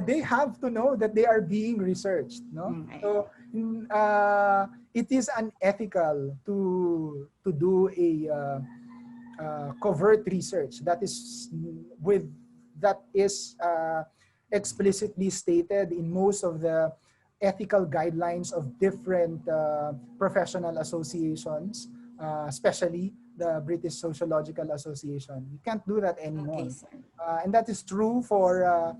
they have to know that they are being researched, no? So it is unethical to do covert research that is explicitly stated in most of the ethical guidelines of different professional associations, especially the British Sociological Association. You can't do that anymore. And that is true for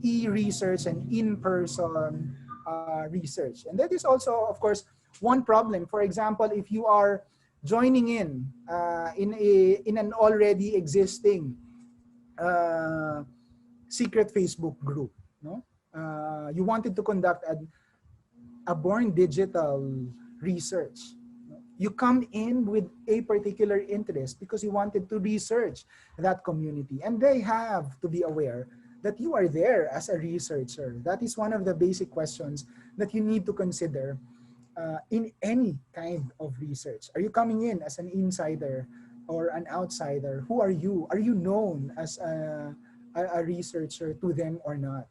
e-research and in-person research. And that is also, of course, one problem. For example, if you are joining in an already existing secret Facebook group, no? You wanted to conduct a born digital research. You come in with a particular interest because you wanted to research that community, and they have to be aware that you are there as a researcher. That is one of the basic questions that you need to consider in any kind of research. Are you coming in as an insider or an outsider? Who are you? Are you known as a researcher to them or not?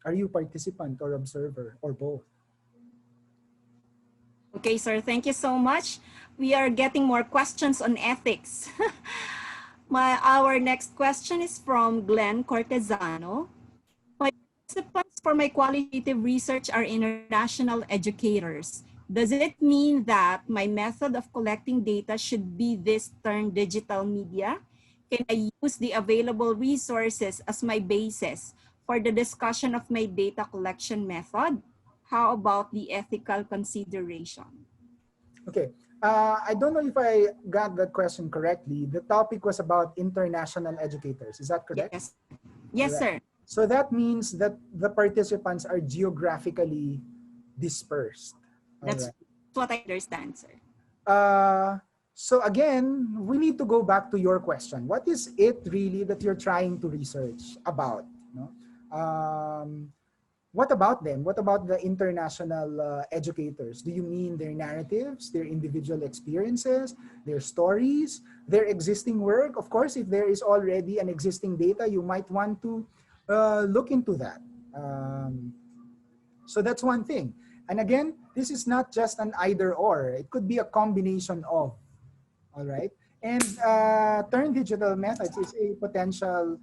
Are you participant or observer or both? Okay, sir, thank you so much. We are getting more questions on ethics. Our next question is from Glenn Cortesano. My participants for my qualitative research are international educators. Does it mean that my method of collecting data should be this term digital media? Can I use the available resources as my basis for the discussion of my data collection method? How about the ethical consideration? Okay, I don't know if I got that question correctly. The topic was about international educators. Is that correct? Yes, yes, sir. So that means that the participants are geographically dispersed. That's what I understand, sir. So again, we need to go back to your question. What is it really that you're trying to research about? No? What about them? What about the international educators? Do you mean their narratives, their individual experiences, their stories, their existing work? Of course, if there is already an existing data, you might want to look into that. So that's one thing. And again, this is not just an either or. It could be a combination of. All right. And Turn Digital Methods is a potential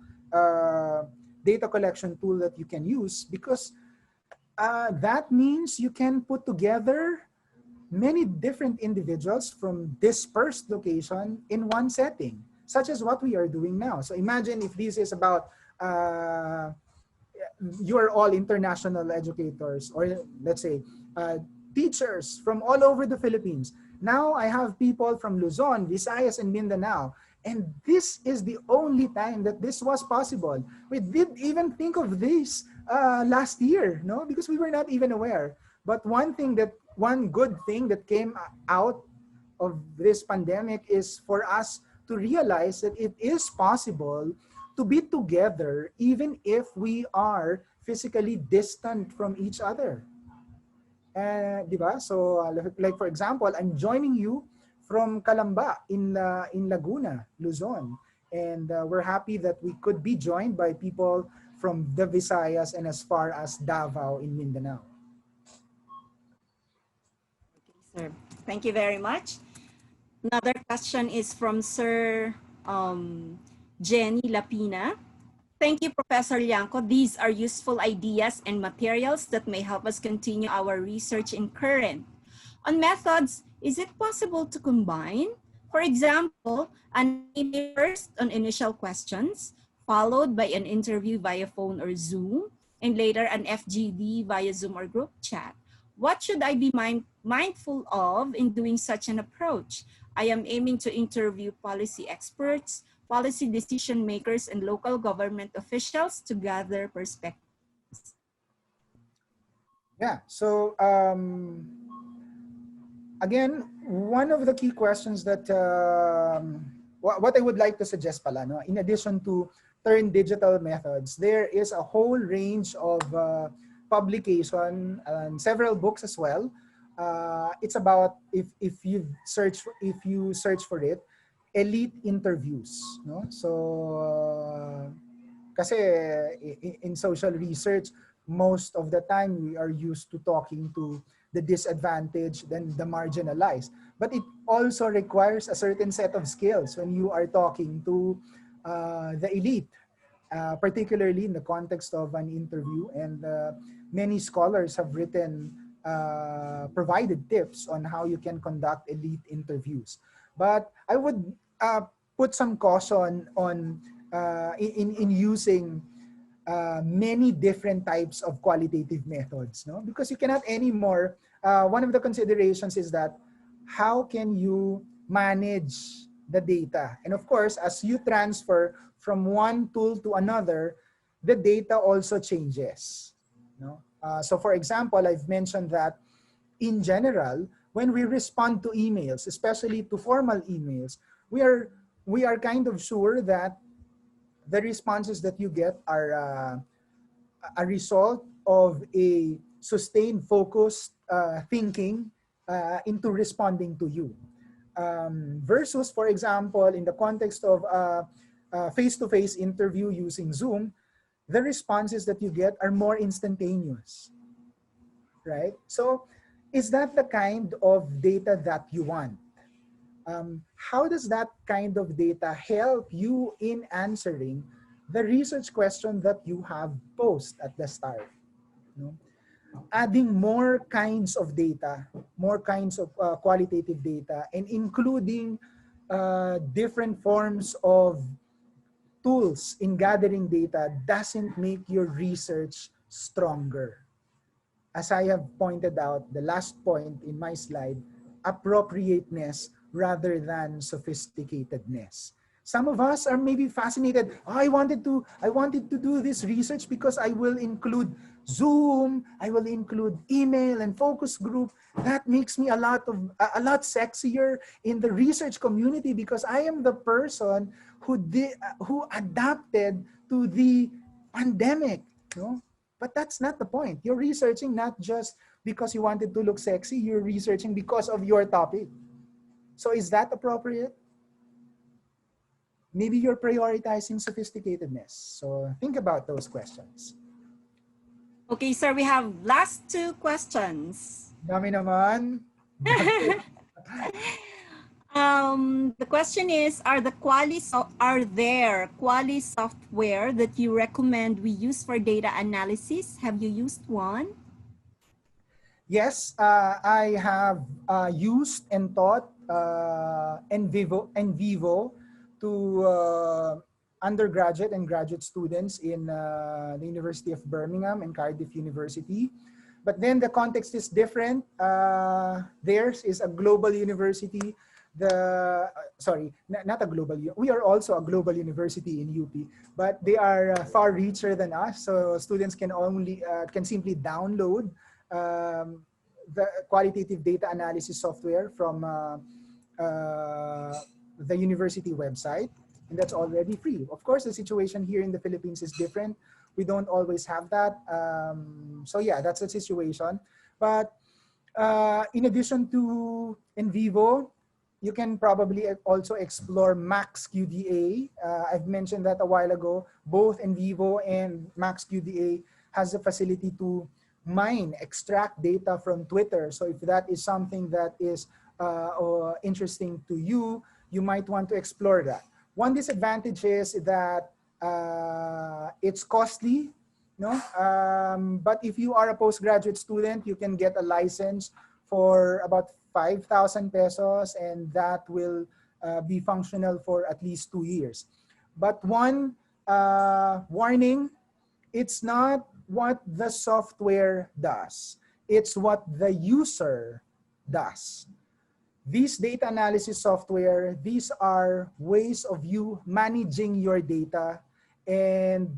data collection tool that you can use because that means you can put together many different individuals from dispersed location in one setting, such as what we are doing now. So imagine if this is about you are all international educators, or let's say teachers from all over the Philippines. Now I have people from Luzon, Visayas, and Mindanao. And this is the only time that this was possible. We didn't even think of this last year, no? Because we were not even aware. But one good thing that came out of this pandemic is for us to realize that it is possible to be together even if we are physically distant from each other. Diba? So like for example, I'm joining you from Calamba in Laguna, Luzon. And we're happy that we could be joined by people from the Visayas and as far as Davao in Mindanao. Okay, sir. Thank you very much. Another question is from Sir Jenny Lapina. Thank you, Professor Llangco. These are useful ideas and materials that may help us continue our research in current. On methods, is it possible to combine? For example, an email first on initial questions, followed by an interview via phone or Zoom, and later an FGD via Zoom or group chat. What should I be mindful of in doing such an approach? I am aiming to interview policy experts, policy decision makers, and local government officials to gather perspectives. Yeah, so again, one of the key questions that what I would like to suggest pala, no? In addition to Turn Digital Methods, there is a whole range of publication and several books as well. It's about if you search for it, elite interviews, no? So kasi in social research, most of the time we are used to talking to the disadvantaged and the marginalized. But it also requires a certain set of skills when you are talking to the elite, particularly in the context of an interview. And many scholars have written, provided tips on how you can conduct elite interviews. But I would put some caution on in using many different types of qualitative methods, no? Because you cannot anymore, one of the considerations is that how can you manage the data? And of course, as you transfer from one tool to another, the data also changes, no? So for example, I've mentioned that in general, when we respond to emails, especially to formal emails, we are kind of sure that the responses that you get are a result of a sustained, focused thinking into responding to you. Versus, for example, in the context of a face-to-face interview using Zoom, the responses that you get are more instantaneous, right? So is that the kind of data that you want? How does that kind of data help you in answering the research question that you have posed at the start? You know? Adding more kinds of data, more kinds of qualitative data, and including different forms of tools in gathering data doesn't make your research stronger. As I have pointed out, the last point in my slide, appropriateness rather than sophisticatedness. Some of us are maybe fascinated. Oh, I wanted to do this research because I will include Zoom, I will include email and focus group. That makes me a lot sexier in the research community because I am the person who adapted to the pandemic, no? But that's not the point. You're researching not just because you wanted to look sexy, you're researching because of your topic. So is that appropriate? Maybe you're prioritizing sophisticatedness. So think about those questions. Okay, sir, we have last two questions. Dami naman. The question is, are there quali software that you recommend we use for data analysis? Have you used one? Yes, I have used and taught NVivo to undergraduate and graduate students in the University of Birmingham and Cardiff University. But then the context is different. Theirs is a global university. Not a global. We are also a global university in UP, but they are far richer than us. So students can simply download the qualitative data analysis software from the university website, and that's already free. Of course, the situation here in the Philippines is different. We don't always have that. So yeah, that's the situation. But in addition to NVivo, you can probably also explore MaxQDA. I've mentioned that a while ago. Both NVivo and MaxQDA has the facility to extract data from Twitter. So if that is something that is interesting to you, you might want to explore that. One disadvantage is that it's costly, no? But if you are a postgraduate student, you can get a license for about 5,000 pesos, and that will be functional for at least 2 years. But one warning, it's not what the software does. It's what the user does. These data analysis software, these are ways of you managing your data and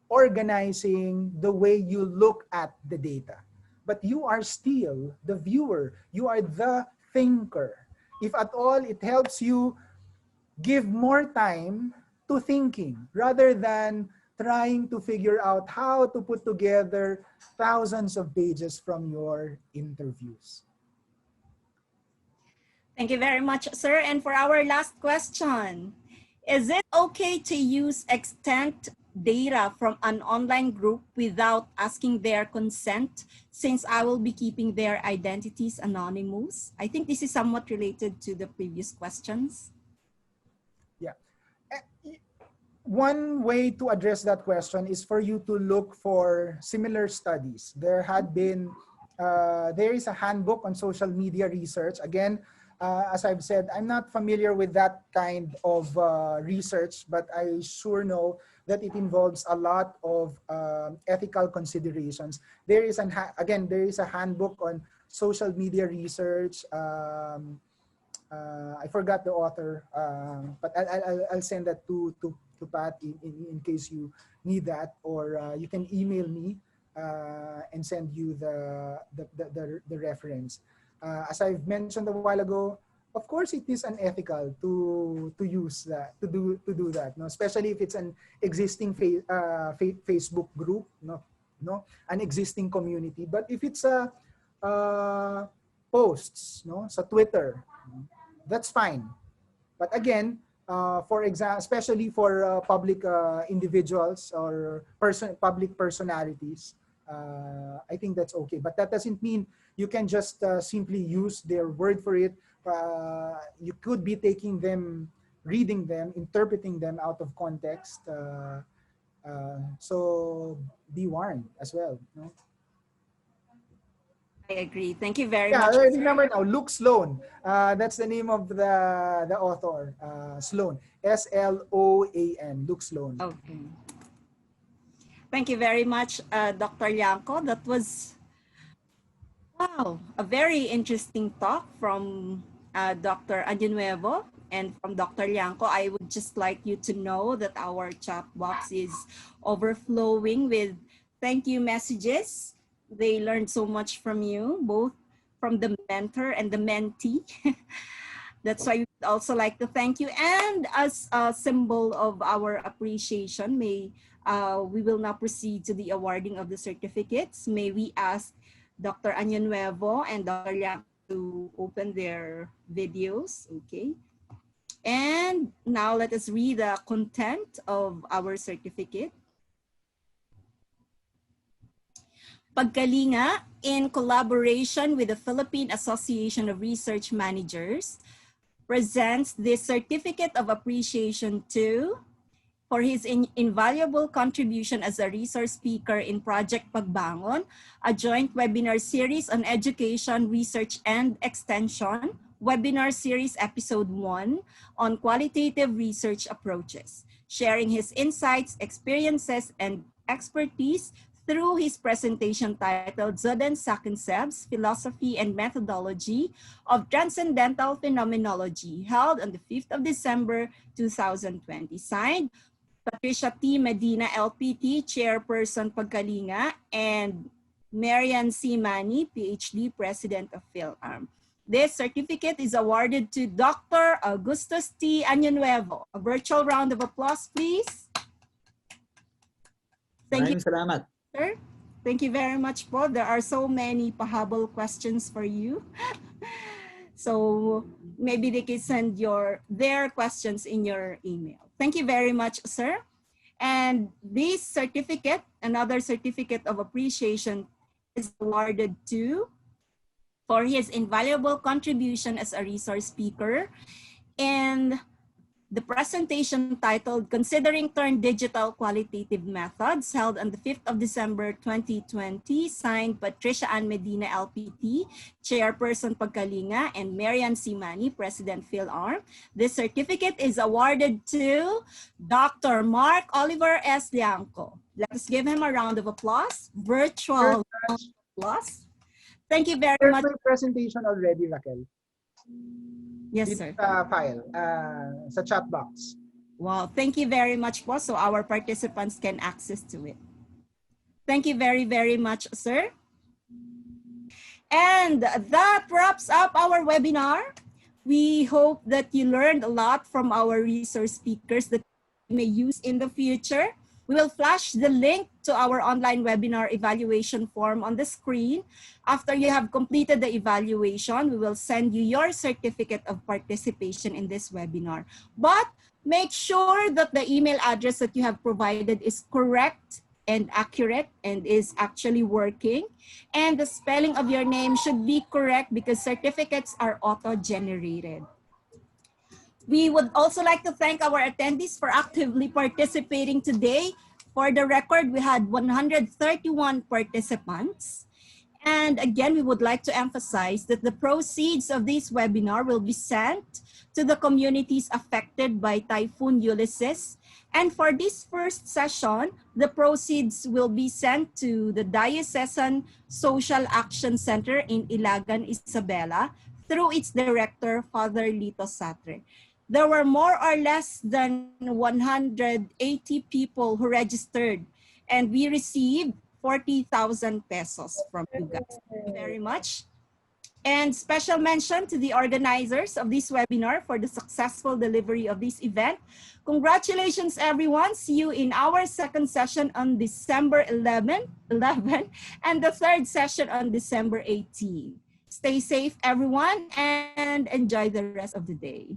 organizing the way you look at the data. But you are still the viewer. You are the thinker. If at all, it helps you give more time to thinking rather than trying to figure out how to put together thousands of pages from your interviews. Thank you very much, sir. And for our last question, is it okay to use extent data from an online group without asking their consent, since I will be keeping their identities anonymous? I think this is somewhat related to the previous questions. Yeah. One way to address that question is for you to look for similar studies. There is a handbook on social media research. Again, as I've said, I'm not familiar with that kind of research, but I sure know that it involves a lot of ethical considerations. There is there is a handbook on social media research. I forgot the author, but I'll send that to Pat in case you need that, or you can email me and send you the reference. As I've mentioned a while ago, of course it is unethical to use that, to do that, no? Especially if it's an existing Facebook group, an existing community. But if it's a posts, sa Twitter, that's fine. But again, for example, especially for public individuals or public personalities, I think that's okay. But that doesn't mean you can just simply use their word for it. You could be taking them, reading them, interpreting them out of context. So be warned as well. No? I agree. Thank you very Yeah, much. I remember now. Luke Sloan. That's the name of the author. Sloan. S-L-O-A-N. Luke Sloan. Okay. Thank you very much, Dr. Llangco. That was, wow, a very interesting talk from Dr. Añonuevo and from Dr. Llangco. I would just like you to know that our chat box is overflowing with thank you messages. They learned so much from you, both from the mentor and the mentee. That's why we'd also like to thank you. And as a symbol of our appreciation, we will now proceed to the awarding of the certificates. May we ask Dr. Añonuevo and Dr. Llangco to open their videos, okay? And now let us read the content of our certificate. Pagkalinga, in collaboration with the Philippine Association of Research Managers, presents this certificate of appreciation to, for his invaluable contribution as a resource speaker in Project Pagbangon, a joint webinar series on education, research, and extension, webinar series episode 1 on qualitative research approaches, sharing his insights, experiences, and expertise through his presentation titled Sachen, selbst, Philosophy and Methodology of Transcendental Phenomenology, held on the 5th of December, 2020. Signed, Patricia T. Medina, LPT, Chairperson Pagkalinga, and Marian C. Mani, PhD, President of PHILARM. This certificate is awarded to Dr. Augustus T. Añonuevo. A virtual round of applause, please. Thank you. Salamat. Sir, thank you very much po. There are so many pahabol questions for you. So maybe they can send their questions in your email. Thank you very much, sir. And this certificate, another certificate of appreciation, is awarded to, for his invaluable contribution as a resource speaker, and the presentation titled Considering Turn Digital Qualitative Methods, held on the 5th of December 2020, signed Patricia Ann Medina, LPT, Chairperson Pagkalinga, and Marian C. Mani, President PHILARM. This certificate is awarded to Dr. Mark Oliver S. Llangco. Let us give him a round of applause, virtual round of applause. Thank you very much. My presentation already, Raquel. Yes, sir. File sa chat box. Wow, thank you very much po, so our participants can access to it. Thank you very, very much, sir. And that wraps up our webinar. We hope that you learned a lot from our resource speakers that you may use in the future. We will flash the link to our online webinar evaluation form on the screen. After you have completed the evaluation, we will send you your certificate of participation in this webinar. But make sure that the email address that you have provided is correct and accurate and is actually working. And the spelling of your name should be correct because certificates are auto-generated. We would also like to thank our attendees for actively participating today. For the record, we had 131 participants. And again, we would like to emphasize that the proceeds of this webinar will be sent to the communities affected by Typhoon Ulysses. And for this first session, the proceeds will be sent to the Diocesan Social Action Center in Ilagan, Isabela, through its director, Father Lito Satre. There were more or less than 180 people who registered, and we received 40,000 pesos from you guys. Thank you very much. And special mention to the organizers of this webinar for the successful delivery of this event. Congratulations, everyone. See you in our second session on December 11 and the third session on December 18. Stay safe, everyone, and enjoy the rest of the day.